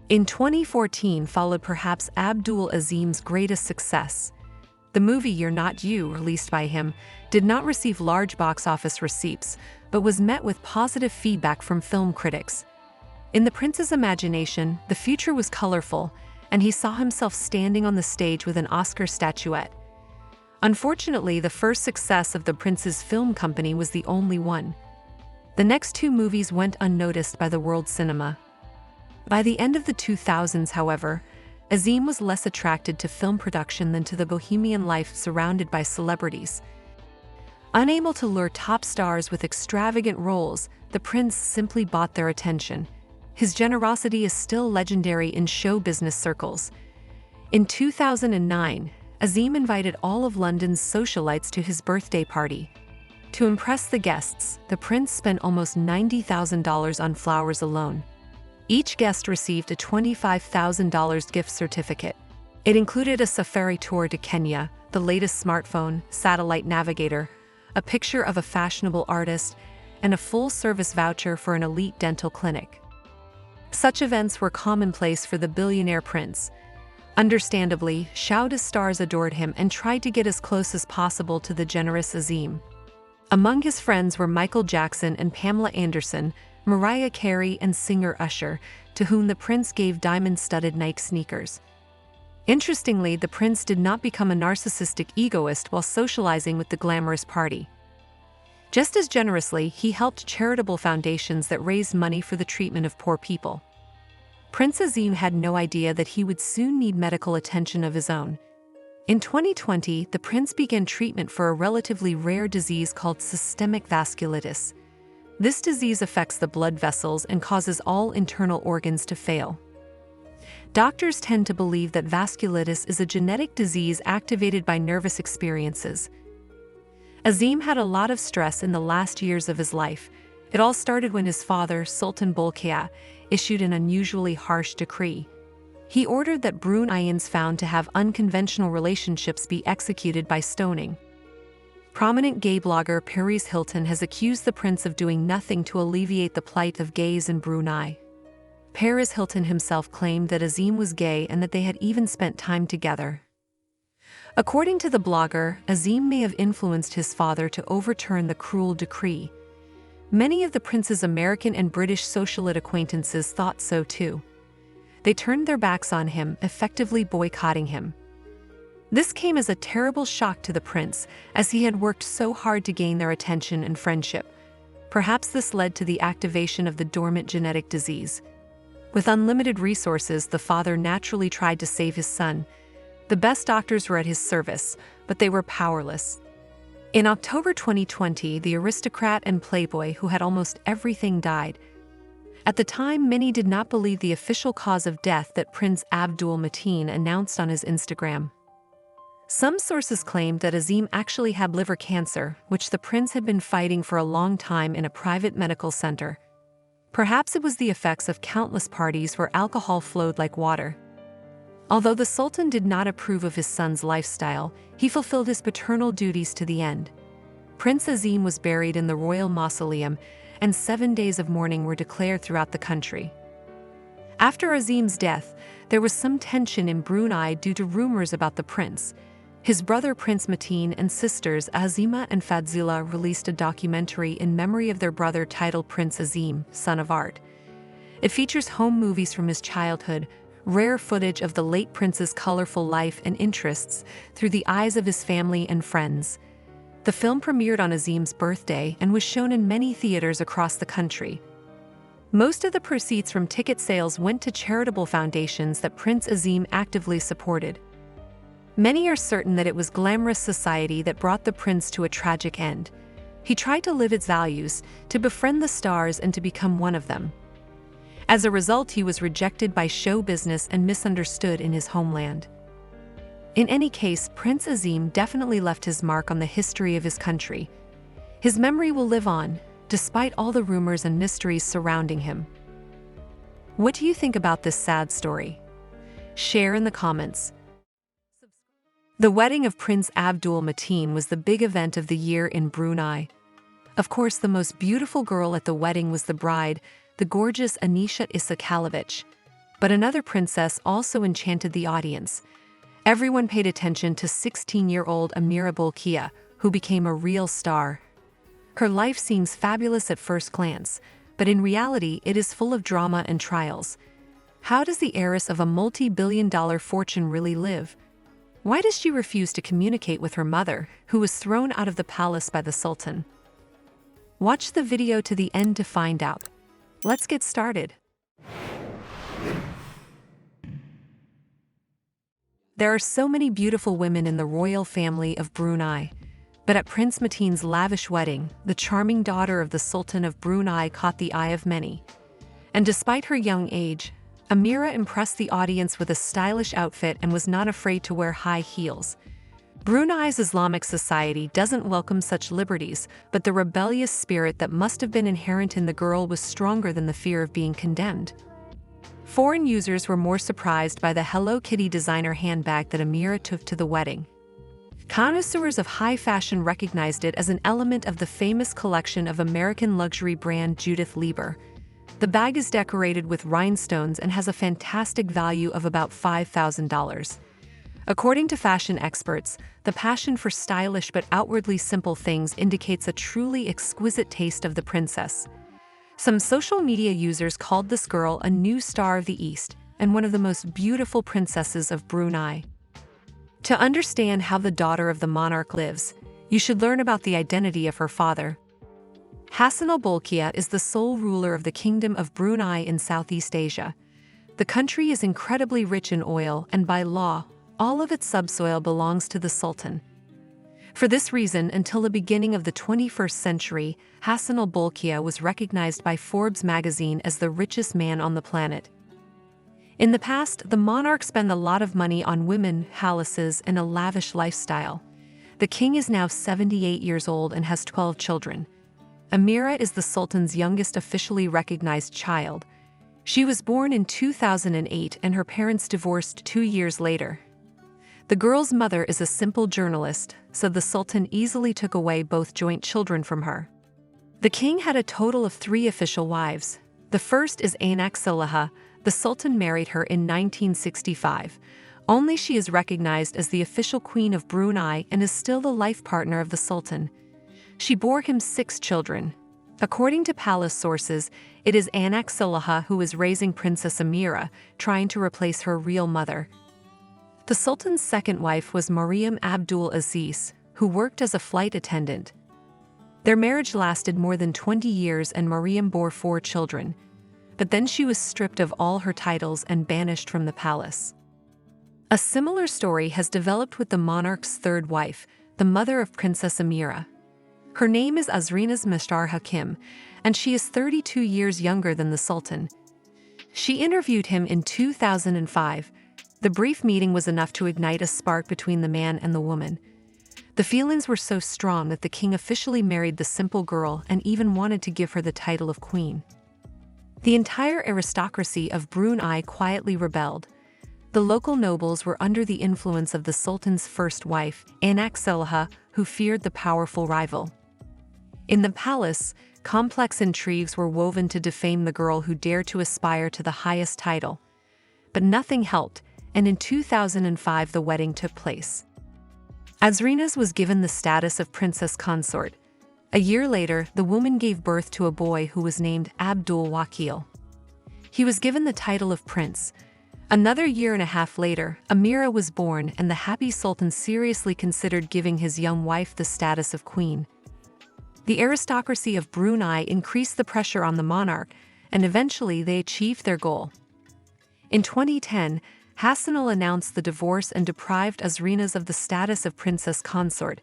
In 2014 followed perhaps Abdul Azim's greatest success. The movie You're Not You, released by him, did not receive large box office receipts, but was met with positive feedback from film critics. In the prince's imagination, the future was colorful, and he saw himself standing on the stage with an Oscar statuette. Unfortunately, the first success of the prince's film company was the only one. The next two movies went unnoticed by the world cinema. By the end of the 2000s, however, Azim was less attracted to film production than to the bohemian life surrounded by celebrities. Unable to lure top stars with extravagant roles, the prince simply bought their attention. His generosity is still legendary in show business circles. In 2009, Azim invited all of London's socialites to his birthday party. To impress the guests, the prince spent almost $90,000 on flowers alone. Each guest received a $25,000 gift certificate. It included a safari tour to Kenya, the latest smartphone, satellite navigator, a picture of a fashionable artist, and a full-service voucher for an elite dental clinic. Such events were commonplace for the billionaire prince. Understandably, showbiz stars adored him and tried to get as close as possible to the generous Azim. Among his friends were Michael Jackson and Pamela Anderson, Mariah Carey and singer Usher, to whom the prince gave diamond-studded Nike sneakers. Interestingly, the prince did not become a narcissistic egoist while socializing with the glamorous party. Just as generously, he helped charitable foundations that raised money for the treatment of poor people. Prince Azim had no idea that he would soon need medical attention of his own. In 2020, the prince began treatment for a relatively rare disease called systemic vasculitis. This disease affects the blood vessels and causes all internal organs to fail. Doctors tend to believe that vasculitis is a genetic disease activated by nervous experiences. Azim had a lot of stress in the last years of his life. It all started when his father, Sultan Bolkiah, issued an unusually harsh decree. He ordered that Bruneians found to have unconventional relationships be executed by stoning. Prominent gay blogger Paris Hilton has accused the prince of doing nothing to alleviate the plight of gays in Brunei. Paris Hilton himself claimed that Azim was gay and that they had even spent time together. According to the blogger, Azim may have influenced his father to overturn the cruel decree. Many of the prince's American and British socialite acquaintances thought so too. They turned their backs on him, effectively boycotting him. This came as a terrible shock to the prince, as he had worked so hard to gain their attention and friendship. Perhaps this led to the activation of the dormant genetic disease. With unlimited resources, the father naturally tried to save his son. The best doctors were at his service, but they were powerless. In October 2020, the aristocrat and playboy who had almost everything died. At the time, many did not believe the official cause of death that Prince Abdul Mateen announced on his Instagram. Some sources claimed that Azim actually had liver cancer, which the prince had been fighting for a long time in a private medical center. Perhaps it was the effects of countless parties where alcohol flowed like water. Although the Sultan did not approve of his son's lifestyle, he fulfilled his paternal duties to the end. Prince Azim was buried in the royal mausoleum, and 7 days of mourning were declared throughout the country. After Azim's death, there was some tension in Brunei due to rumors about the prince. His brother Prince Mateen and sisters Azima and Fadzila released a documentary in memory of their brother titled Prince Azim, Son of Art. It features home movies from his childhood, rare footage of the late prince's colorful life and interests through the eyes of his family and friends. The film premiered on Azim's birthday and was shown in many theaters across the country. Most of the proceeds from ticket sales went to charitable foundations that Prince Azim actively supported. Many are certain that it was glamorous society that brought the prince to a tragic end. He tried to live its values, to befriend the stars and to become one of them. As a result, he was rejected by show business and misunderstood in his homeland. In any case, Prince Azim definitely left his mark on the history of his country. His memory will live on, despite all the rumors and mysteries surrounding him. What do you think about this sad story? Share in the comments. The wedding of Prince Abdul Mateen was the big event of the year in Brunei. Of course, the most beautiful girl at the wedding was the bride, the gorgeous Anisha Isakalovich. But another princess also enchanted the audience. Everyone paid attention to 16-year-old Amira Bolkiah, who became a real star. Her life seems fabulous at first glance, but in reality it is full of drama and trials. How does the heiress of a multi-billion-dollar fortune really live? Why does she refuse to communicate with her mother, who was thrown out of the palace by the Sultan? Watch the video to the end to find out. Let's get started. There are so many beautiful women in the royal family of Brunei. But at Prince Mateen's lavish wedding, the charming daughter of the Sultan of Brunei caught the eye of many. And despite her young age, Amira impressed the audience with a stylish outfit and was not afraid to wear high heels. Brunei's Islamic society doesn't welcome such liberties, but the rebellious spirit that must have been inherent in the girl was stronger than the fear of being condemned. Foreign users were more surprised by the Hello Kitty designer handbag that Amira took to the wedding. Connoisseurs of high fashion recognized it as an element of the famous collection of American luxury brand Judith Leiber. The bag is decorated with rhinestones and has a fantastic value of about $5,000. According to fashion experts, the passion for stylish but outwardly simple things indicates a truly exquisite taste of the princess. Some social media users called this girl a new star of the East and one of the most beautiful princesses of Brunei. To understand how the daughter of the monarch lives, you should learn about the identity of her father. Hassanal Bolkiah is the sole ruler of the Kingdom of Brunei in Southeast Asia. The country is incredibly rich in oil, and by law, all of its subsoil belongs to the Sultan. For this reason, until the beginning of the 21st century, Hassanal Bolkiah was recognized by Forbes magazine as the richest man on the planet. In the past, the monarch spent a lot of money on women, palaces, and a lavish lifestyle. The king is now 78 years old and has 12 children. Amira is the Sultan's youngest officially recognized child. She was born in 2008 and her parents divorced 2 years later. The girl's mother is a simple journalist, so the Sultan easily took away both joint children from her. The king had a total of 3 official wives. The first is Anaklea. The Sultan married her in 1965. Only she is recognized as the official queen of Brunei and is still the life partner of the Sultan. She bore him 6 children. According to palace sources, it is Anaklea who is raising Princess Amira, trying to replace her real mother. The Sultan's second wife was Mariam Abdul Aziz, who worked as a flight attendant. Their marriage lasted more than 20 years and Mariam bore 4 children. But then she was stripped of all her titles and banished from the palace. A similar story has developed with the monarch's third wife, the mother of Princess Amira. Her name is Azrinaz Mashtar Hakim, and she is 32 years younger than the Sultan. She interviewed him in 2005. The brief meeting was enough to ignite a spark between the man and the woman. The feelings were so strong that the king officially married the simple girl and even wanted to give her the title of queen. The entire aristocracy of Brunei quietly rebelled. The local nobles were under the influence of the Sultan's first wife, Anaklea, who feared the powerful rival. In the palace, complex intrigues were woven to defame the girl who dared to aspire to the highest title. But nothing helped, and in 2005 the wedding took place. Azim was given the status of princess consort. A year later, the woman gave birth to a boy who was named Abdul Wakil. He was given the title of prince. Another year and a half later, Amira was born, and the happy sultan seriously considered giving his young wife the status of queen. The aristocracy of Brunei increased the pressure on the monarch, and eventually they achieved their goal. In 2010, Hassanal announced the divorce and deprived Azim of the status of princess consort,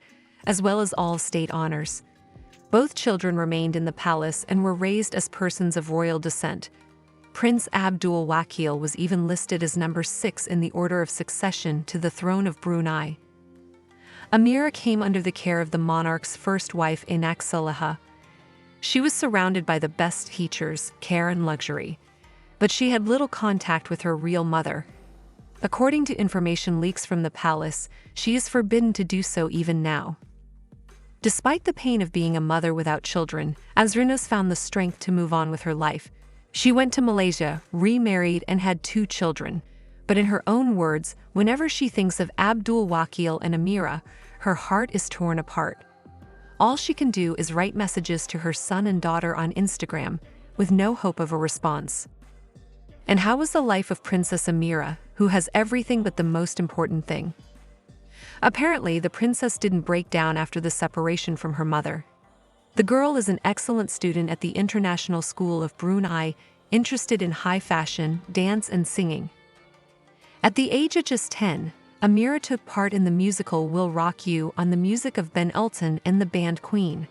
as well as all state honors. Both children remained in the palace and were raised as persons of royal descent. Prince Abdul Wakil was even listed as number 6 in the order of succession to the throne of Brunei. Amira came under the care of the monarch's first wife, Anaklea. She was surrounded by the best teachers, care and luxury, but she had little contact with her real mother. According to information leaks from the palace, she is forbidden to do so even now. Despite the pain of being a mother without children, Azim found the strength to move on with her life. She went to Malaysia, remarried, and had 2 children. But in her own words, whenever she thinks of Abdul Wakil and Amira, her heart is torn apart. All she can do is write messages to her son and daughter on Instagram, with no hope of a response. And how was the life of Princess Amira, who has everything but the most important thing? Apparently, the princess didn't break down after the separation from her mother. The girl is an excellent student at the International School of Brunei, interested in high fashion, dance, and singing. At the age of just 10, Amira took part in the musical Will Rock You on the music of Ben Elton and the band Queen.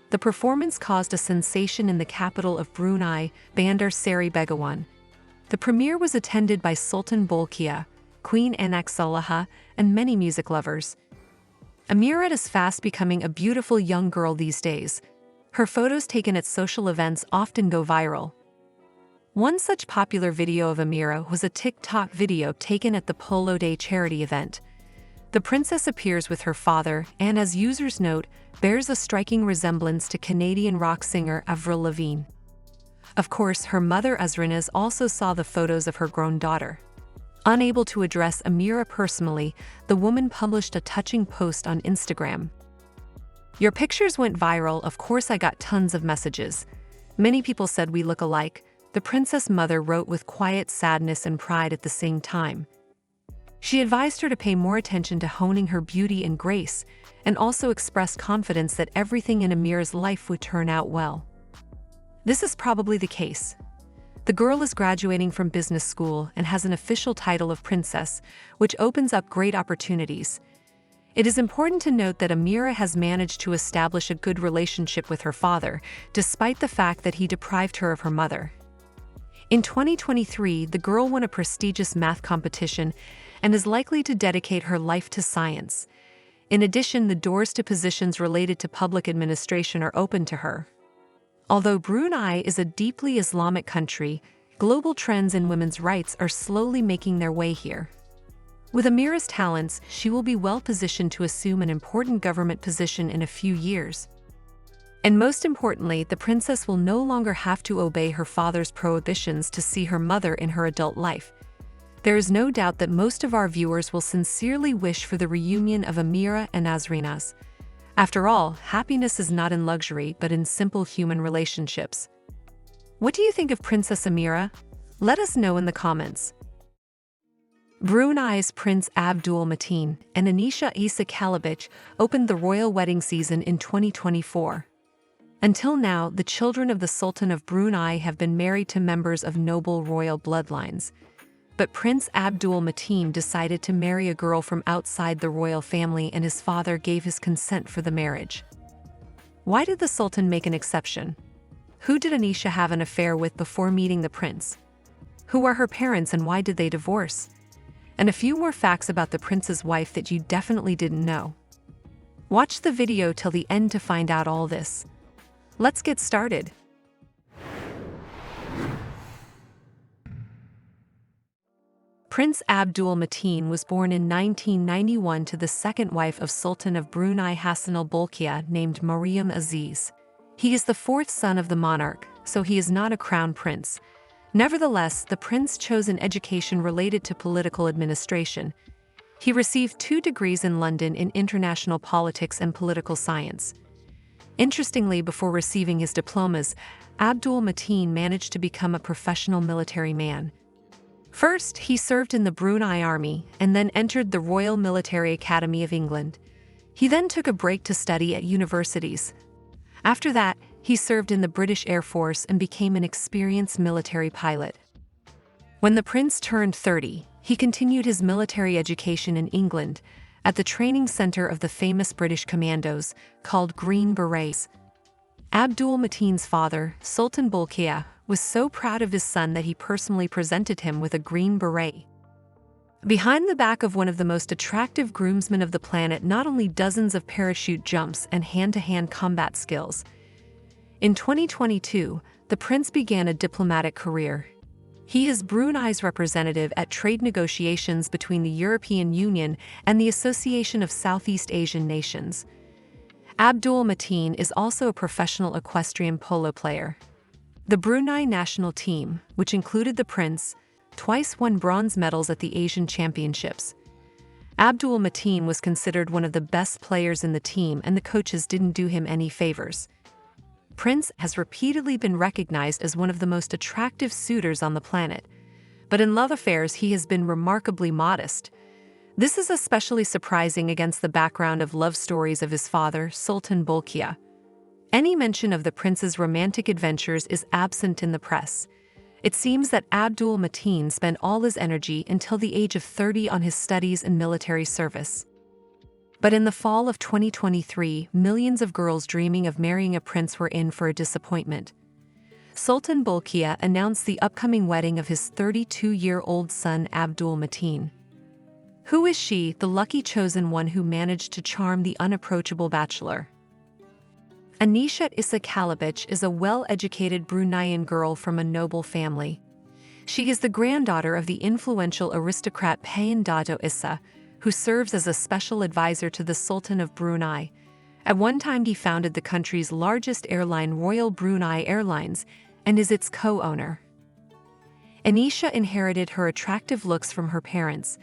The performance caused a sensation in the capital of Brunei, Bandar Seri Begawan. The premiere was attended by Sultan Bolkiah, Queen Anaklea, and many music lovers. Amira is fast becoming a beautiful young girl these days. Her photos taken at social events often go viral. One such popular video of Amira was a TikTok video taken at the Polo Day charity event. The princess appears with her father and, as users note, bears a striking resemblance to Canadian rock singer Avril Lavigne. Of course, her mother Azim also saw the photos of her grown daughter. Unable to address Amira personally, the woman published a touching post on Instagram. "Your pictures went viral. Of course I got tons of messages. Many people said we look alike," the princess mother wrote with quiet sadness and pride at the same time. She advised her to pay more attention to honing her beauty and grace, and also expressed confidence that everything in Amira's life would turn out well. This is probably the case. The girl is graduating from business school and has an official title of princess, which opens up great opportunities. It is important to note that Amira has managed to establish a good relationship with her father, despite the fact that he deprived her of her mother. In 2023, the girl won a prestigious math competition and is likely to dedicate her life to science. In addition, the doors to positions related to public administration are open to her. Although Brunei is a deeply Islamic country, global trends in women's rights are slowly making their way here. With Amira's talents, she will be well positioned to assume an important government position in a few years. And most importantly, the princess will no longer have to obey her father's prohibitions to see her mother in her adult life. There is no doubt that most of our viewers will sincerely wish for the reunion of Amira and Azim. After all, happiness is not in luxury but in simple human relationships. What do you think of Princess Amira? Let us know in the comments. Brunei's Prince Abdul Mateen and Anisha Isa Kalabich opened the royal wedding season in 2024. Until now, the children of the Sultan of Brunei have been married to members of noble royal bloodlines. But Prince Abdul Mateen decided to marry a girl from outside the royal family, and his father gave his consent for the marriage. Why did the Sultan make an exception? Who did Anisha have an affair with before meeting the prince? Who are her parents and why did they divorce? And a few more facts about the prince's wife that you definitely didn't know. Watch the video till the end to find out all this. Let's get started. Prince Abdul Mateen was born in 1991 to the second wife of Sultan of Brunei Hassanal Bolkiah named Mariam Aziz. He is the fourth son of the monarch, so he is not a crown prince. Nevertheless, the prince chose an education related to political administration. He received 2 degrees in London in international politics and political science. Interestingly, before receiving his diplomas, Abdul Mateen managed to become a professional military man. First, he served in the Brunei Army and then entered the Royal Military Academy of England. He then took a break to study at universities. After that, he served in the British Air Force and became an experienced military pilot. When the prince turned 30, he continued his military education in England at the training center of the famous British commandos called Green Berets. Abdul Mateen's father, Sultan Bolkiah, was so proud of his son that he personally presented him with a green beret. Behind the back of one of the most attractive groomsmen of the planet, not only dozens of parachute jumps and hand-to-hand combat skills. In 2022, the prince began a diplomatic career. He is Brunei's representative at trade negotiations between the European Union and the Association of Southeast Asian Nations. Abdul Mateen is also a professional equestrian polo player. The Brunei national team, which included the prince, twice won bronze medals at the Asian Championships. Abdul Mateen was considered one of the best players in the team, and the coaches didn't do him any favors. Prince has repeatedly been recognized as one of the most attractive suitors on the planet, but in love affairs he has been remarkably modest. This is especially surprising against the background of love stories of his father, Sultan Bolkiah. Any mention of the prince's romantic adventures is absent in the press. It seems that Abdul Mateen spent all his energy until the age of 30 on his studies and military service. But in the fall of 2023, millions of girls dreaming of marrying a prince were in for a disappointment. Sultan Bolkiah announced the upcoming wedding of his 32-year-old son Abdul Mateen. Who is she, the lucky chosen one who managed to charm the unapproachable bachelor? Anisha Issa Kalabich is a well-educated Bruneian girl from a noble family. She is the granddaughter of the influential aristocrat Payan Dato Issa, who serves as a special advisor to the Sultan of Brunei. At one time he founded the country's largest airline, Royal Brunei Airlines, and is its co-owner. Anisha inherited her attractive looks from her parents.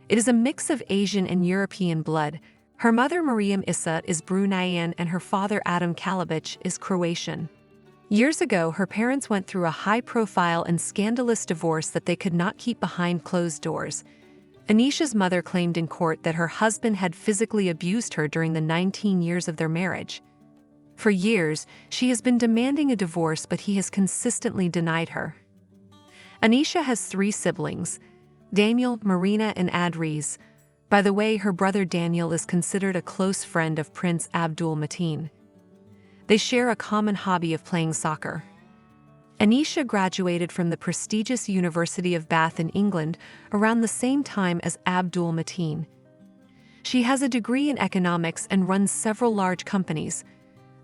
It is a mix of Asian and European blood. Her mother Mariam Issa is Bruneian and her father Adam Kalabich is Croatian. Years ago, her parents went through a high-profile and scandalous divorce that they could not keep behind closed doors. Anisha's mother claimed in court that her husband had physically abused her during the 19 years of their marriage. For years, she has been demanding a divorce, but he has consistently denied her. Anisha has 3 siblings: Daniel, Marina, and Adriz. By the way, her brother Daniel is considered a close friend of Prince Abdul Mateen. They share a common hobby of playing soccer. Anisha graduated from the prestigious University of Bath in England around the same time as Abdul Mateen. She has a degree in economics and runs several large companies.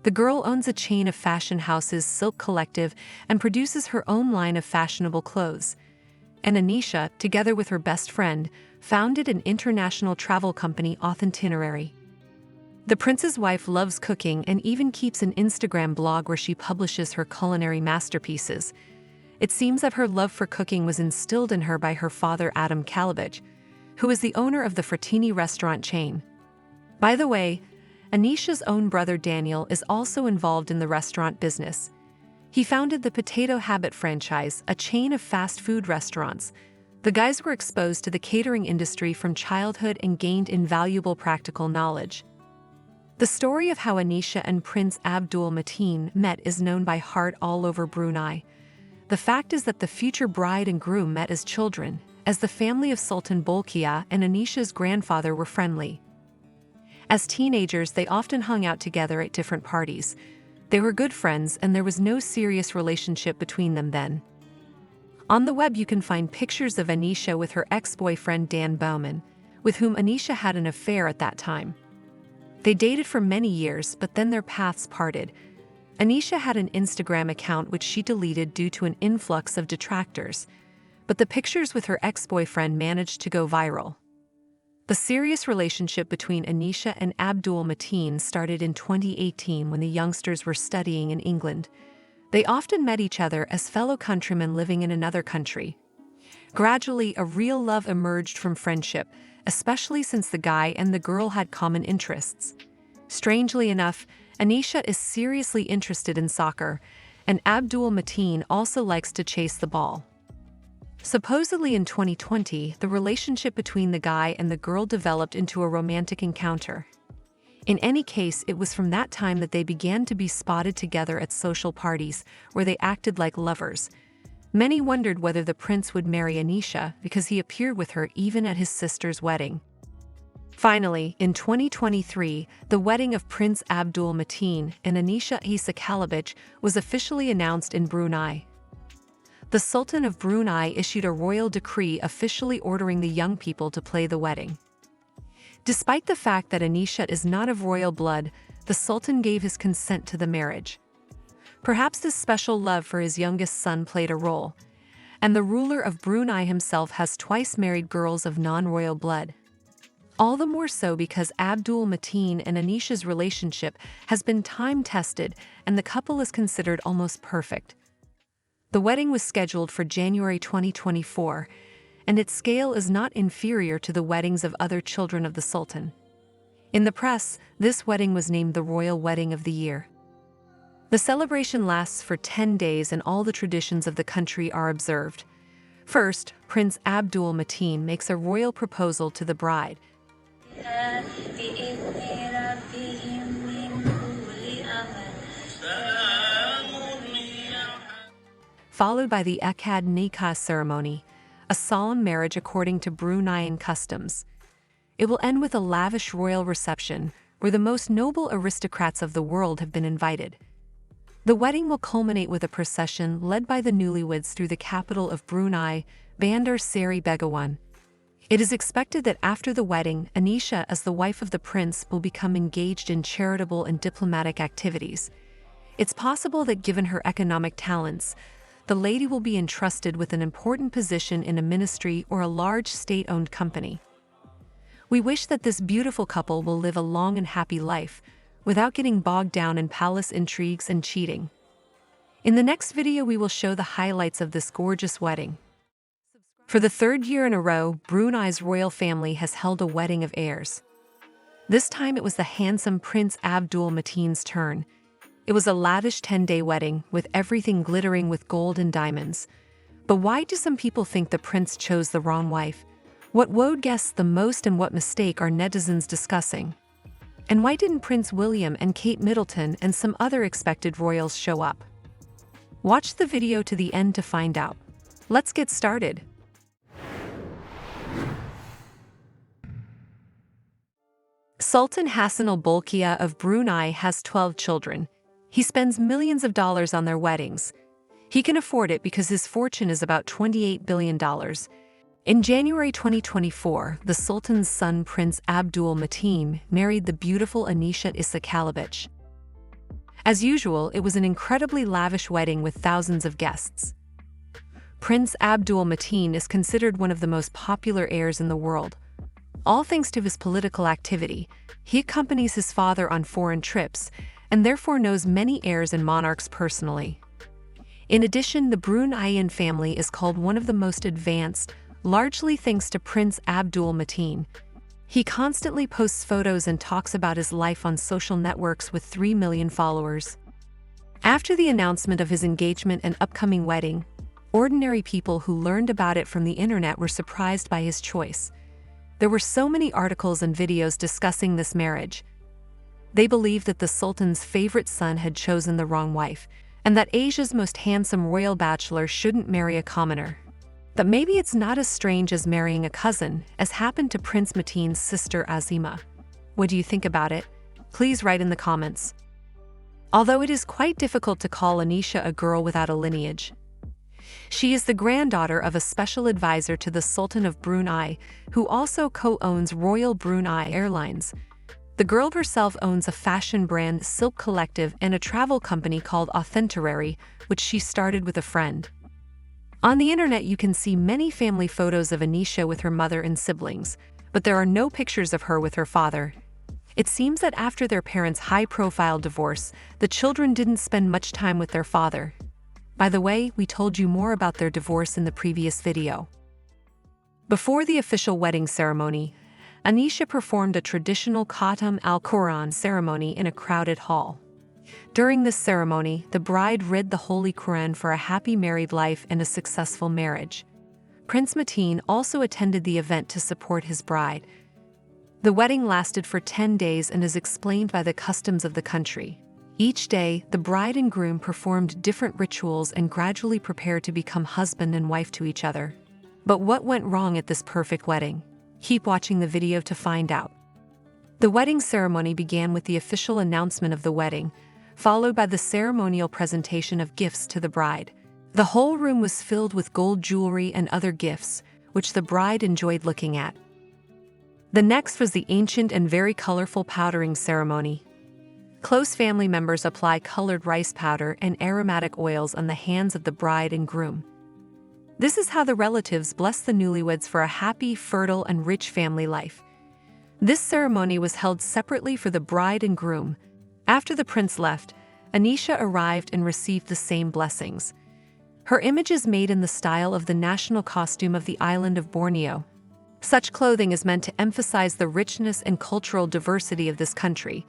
The girl owns a chain of fashion houses, Silk Collective, and produces her own line of fashionable clothes. And Anisha, together with her best friend, founded an international travel company, Authenticity. The prince's wife loves cooking and even keeps an Instagram blog where she publishes her culinary masterpieces. It seems that her love for cooking was instilled in her by her father Adam Kalabich, who is the owner of the Fratini restaurant chain. By the way, Anisha's own brother Daniel is also involved in the restaurant business. He founded the Potato Habit franchise, a chain of fast food restaurants. The guys were exposed to the catering industry from childhood and gained invaluable practical knowledge. The story of how Anisha and Prince Abdul Mateen met is known by heart all over Brunei. The fact is that the future bride and groom met as children, as the family of Sultan Bolkiah and Anisha's grandfather were friendly. As teenagers, they often hung out together at different parties. They were good friends, and there was no serious relationship between them then. On the web you can find pictures of Anisha with her ex-boyfriend Dan Bowman, with whom Anisha had an affair at that time. They dated for many years, but then their paths parted. Anisha had an Instagram account which she deleted due to an influx of detractors. but the pictures with her ex-boyfriend managed to go viral. The serious relationship between Anisha and Abdul Mateen started in 2018 when the youngsters were studying in England. They often met each other as fellow countrymen living in another country. Gradually, a real love emerged from friendship, especially since the guy and the girl had common interests. Strangely enough, Anisha is seriously interested in soccer, and Abdul Mateen also likes to chase the ball. Supposedly in 2020, the relationship between the guy and the girl developed into a romantic encounter. In any case, it was from that time that they began to be spotted together at social parties, where they acted like lovers. Many wondered whether the prince would marry Anisha because he appeared with her even at his sister's wedding. Finally, in 2023, the wedding of Prince Abdul Mateen and Anisha Isa Kalabich was officially announced in Brunei. The Sultan of Brunei issued a royal decree officially ordering the young people to play the wedding. Despite the fact that Anisha is not of royal blood, the Sultan gave his consent to the marriage. Perhaps this special love for his youngest son played a role, and the ruler of Brunei himself has twice married girls of non-royal blood. All the more so because Abdul Mateen and Anisha's relationship has been time-tested and the couple is considered almost perfect. The wedding was scheduled for January 2024, and its scale is not inferior to the weddings of other children of the Sultan. In the press, this wedding was named the Royal Wedding of the Year. The celebration lasts for 10 days and all the traditions of the country are observed. First, Prince Abdul Mateen makes a royal proposal to the bride. Followed by the Akad Nikah ceremony, a solemn marriage according to Bruneian customs. It will end with a lavish royal reception, where the most noble aristocrats of the world have been invited. The wedding will culminate with a procession led by the newlyweds through the capital of Brunei, Bandar Seri Begawan. It is expected that after the wedding, Anisha, as the wife of the prince, will become engaged in charitable and diplomatic activities. It's possible that given her economic talents, the lady will be entrusted with an important position in a ministry or a large state-owned company. We wish that this beautiful couple will live a long and happy life, without getting bogged down in palace intrigues and cheating. In the next video we will show the highlights of this gorgeous wedding. For the third year in a row, Brunei's royal family has held a wedding of heirs. This time it was the handsome Prince Abdul Mateen's turn. It was a lavish 10-day wedding, with everything glittering with gold and diamonds. But why do some people think the prince chose the wrong wife? What wowed guests the most and what mistake are netizens discussing? And why didn't Prince William and Kate Middleton and some other expected royals show up? Watch the video to the end to find out. Let's get started. Sultan Hassanal Bolkiah of Brunei has 12 children. He spends millions of dollars on their weddings. He can afford it because his fortune is about $28 billion. In January 2024, the Sultan's son Prince Abdul Mateen married the beautiful Anisha Isa Kalabich. As usual, it was an incredibly lavish wedding with thousands of guests. Prince Abdul Mateen is considered one of the most popular heirs in the world. All thanks to his political activity, he accompanies his father on foreign trips, and therefore knows many heirs and monarchs personally. In addition, the Bruneian family is called one of the most advanced, largely thanks to Prince Abdul Mateen. He constantly posts photos and talks about his life on social networks with 3 million followers. After the announcement of his engagement and upcoming wedding, ordinary people who learned about it from the internet were surprised by his choice. There were so many articles and videos discussing this marriage. They believed that the Sultan's favorite son had chosen the wrong wife, and that Asia's most handsome royal bachelor shouldn't marry a commoner. But maybe it's not as strange as marrying a cousin, as happened to Prince Mateen's sister Azima. What do you think about it? Please write in the comments. Although it is quite difficult to call Anisha a girl without a lineage. She is the granddaughter of a special advisor to the Sultan of Brunei, who also co-owns Royal Brunei Airlines. The girl herself owns a fashion brand, Silk Collective, and a travel company called Authenticary, which she started with a friend. On the internet, you can see many family photos of Anisha with her mother and siblings, but there are no pictures of her with her father. It seems that after their parents' high-profile divorce, the children didn't spend much time with their father. By the way, we told you more about their divorce in the previous video. Before the official wedding ceremony, Anisha performed a traditional Khatam al-Quran ceremony in a crowded hall. During this ceremony, the bride read the Holy Quran for a happy married life and a successful marriage. Prince Mateen also attended the event to support his bride. The wedding lasted for 10 days and is explained by the customs of the country. Each day, the bride and groom performed different rituals and gradually prepared to become husband and wife to each other. But what went wrong at this perfect wedding? Keep watching the video to find out. The wedding ceremony began with the official announcement of the wedding, followed by the ceremonial presentation of gifts to the bride. The whole room was filled with gold jewelry and other gifts, which the bride enjoyed looking at. The next was the ancient and very colorful powdering ceremony. Close family members apply colored rice powder and aromatic oils on the hands of the bride and groom. This is how the relatives bless the newlyweds for a happy, fertile, and rich family life. This ceremony was held separately for the bride and groom. After the prince left, Anisha arrived and received the same blessings. Her image is made in the style of the national costume of the island of Borneo. Such clothing is meant to emphasize the richness and cultural diversity of this country.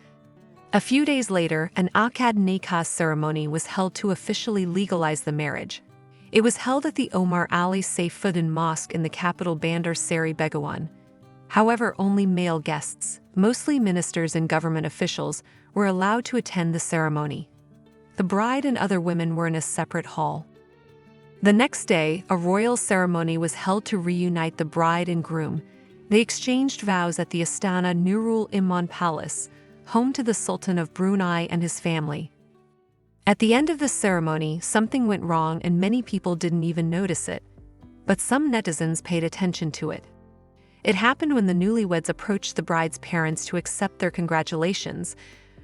A few days later, an Akad Nikah ceremony was held to officially legalize the marriage. It was held at the Omar Ali Saifuddin Mosque in the capital Bandar Seri Begawan. However, only male guests, mostly ministers and government officials, were allowed to attend the ceremony. The bride and other women were in a separate hall. The next day, a royal ceremony was held to reunite the bride and groom. They exchanged vows at the Astana Nurul Iman Palace, home to the Sultan of Brunei and his family. At the end of the ceremony, something went wrong and many people didn't even notice it. But some netizens paid attention to it. It happened when the newlyweds approached the bride's parents to accept their congratulations.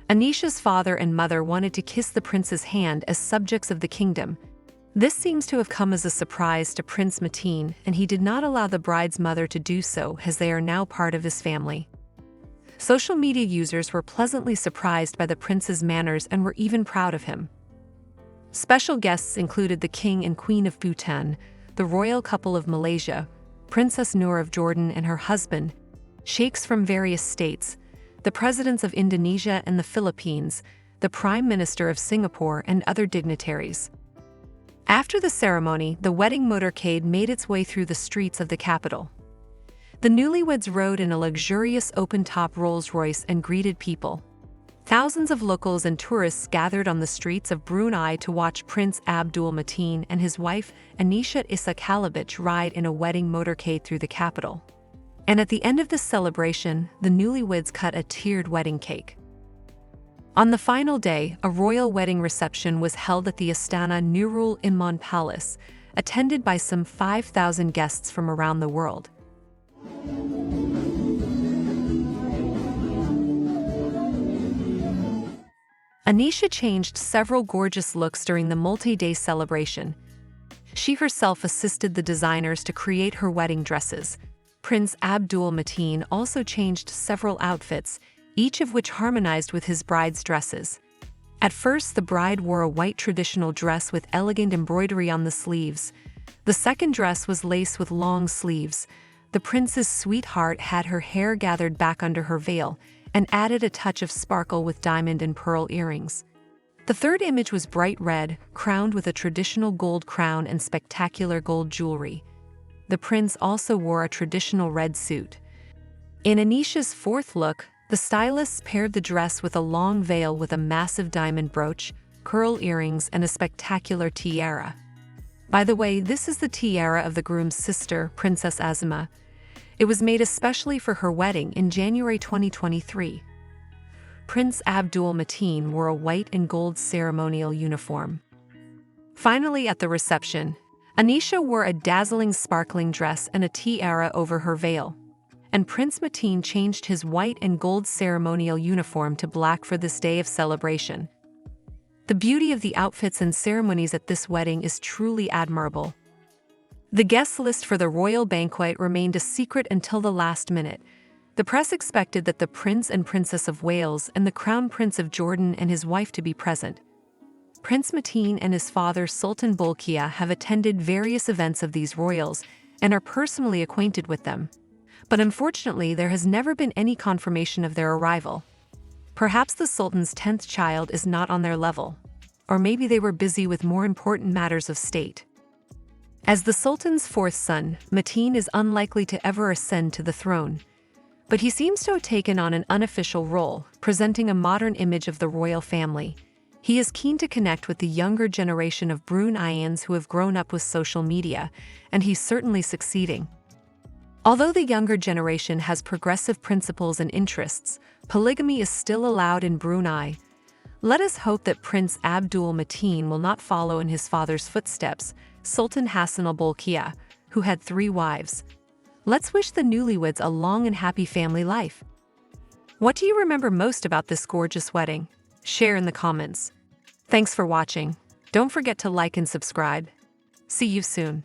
Anisha's father and mother wanted to kiss the prince's hand as subjects of the kingdom. This seems to have come as a surprise to Prince Mateen, and he did not allow the bride's mother to do so as they are now part of his family. Social media users were pleasantly surprised by the prince's manners and were even proud of him. Special guests included the King and Queen of Bhutan, the royal couple of Malaysia, Princess Noor of Jordan and her husband, sheikhs from various states, the presidents of Indonesia and the Philippines, the Prime Minister of Singapore, and other dignitaries. After the ceremony, the wedding motorcade made its way through the streets of the capital. The newlyweds rode in a luxurious open-top Rolls-Royce and greeted people. Thousands of locals and tourists gathered on the streets of Brunei to watch Prince Abdul Mateen and his wife Anisha Isa Kalabich ride in a wedding motorcade through the capital. And at the end of the celebration, the newlyweds cut a tiered wedding cake. On the final day, a royal wedding reception was held at the Astana Nurul Iman Palace, attended by some 5,000 guests from around the world. Anisha changed several gorgeous looks during the multi-day celebration. She herself assisted the designers to create her wedding dresses. Prince Abdul Mateen also changed several outfits, each of which harmonized with his bride's dresses. At first, the bride wore a white traditional dress with elegant embroidery on the sleeves. The second dress was lace with long sleeves. The prince's sweetheart had her hair gathered back under her veil and added a touch of sparkle with diamond and pearl earrings. The third image was bright red, crowned with a traditional gold crown and spectacular gold jewelry. The prince also wore a traditional red suit. In Anisha's fourth look, the stylists paired the dress with a long veil with a massive diamond brooch, pearl earrings, and a spectacular tiara. By the way, this is the tiara of the groom's sister, Princess Azima. It was made especially for her wedding in January 2023. Prince Abdul Mateen wore a white and gold ceremonial uniform. Finally, at the reception, Anisha wore a dazzling sparkling dress and a tiara over her veil, and Prince Mateen changed his white and gold ceremonial uniform to black for this day of celebration. The beauty of the outfits and ceremonies at this wedding is truly admirable. The guest list for the royal banquet remained a secret until the last minute. The press expected that the Prince and Princess of Wales and the Crown Prince of Jordan and his wife to be present. Prince Mateen and his father Sultan Bolkiah have attended various events of these royals and are personally acquainted with them. But unfortunately, there has never been any confirmation of their arrival. Perhaps the Sultan's 10th child is not on their level. Or maybe they were busy with more important matters of state. As the Sultan's 4th son, Mateen is unlikely to ever ascend to the throne. But he seems to have taken on an unofficial role, presenting a modern image of the royal family. He is keen to connect with the younger generation of Bruneians who have grown up with social media, and he's certainly succeeding. Although the younger generation has progressive principles and interests, polygamy is still allowed in Brunei. Let us hope that Prince Abdul Mateen will not follow in his father's footsteps, Sultan Hassanal Bolkiah, who had 3 wives. Let's wish the newlyweds a long and happy family life. What do you remember most about this gorgeous wedding? Share in the comments. Thanks for watching. Don't forget to like and subscribe. See you soon.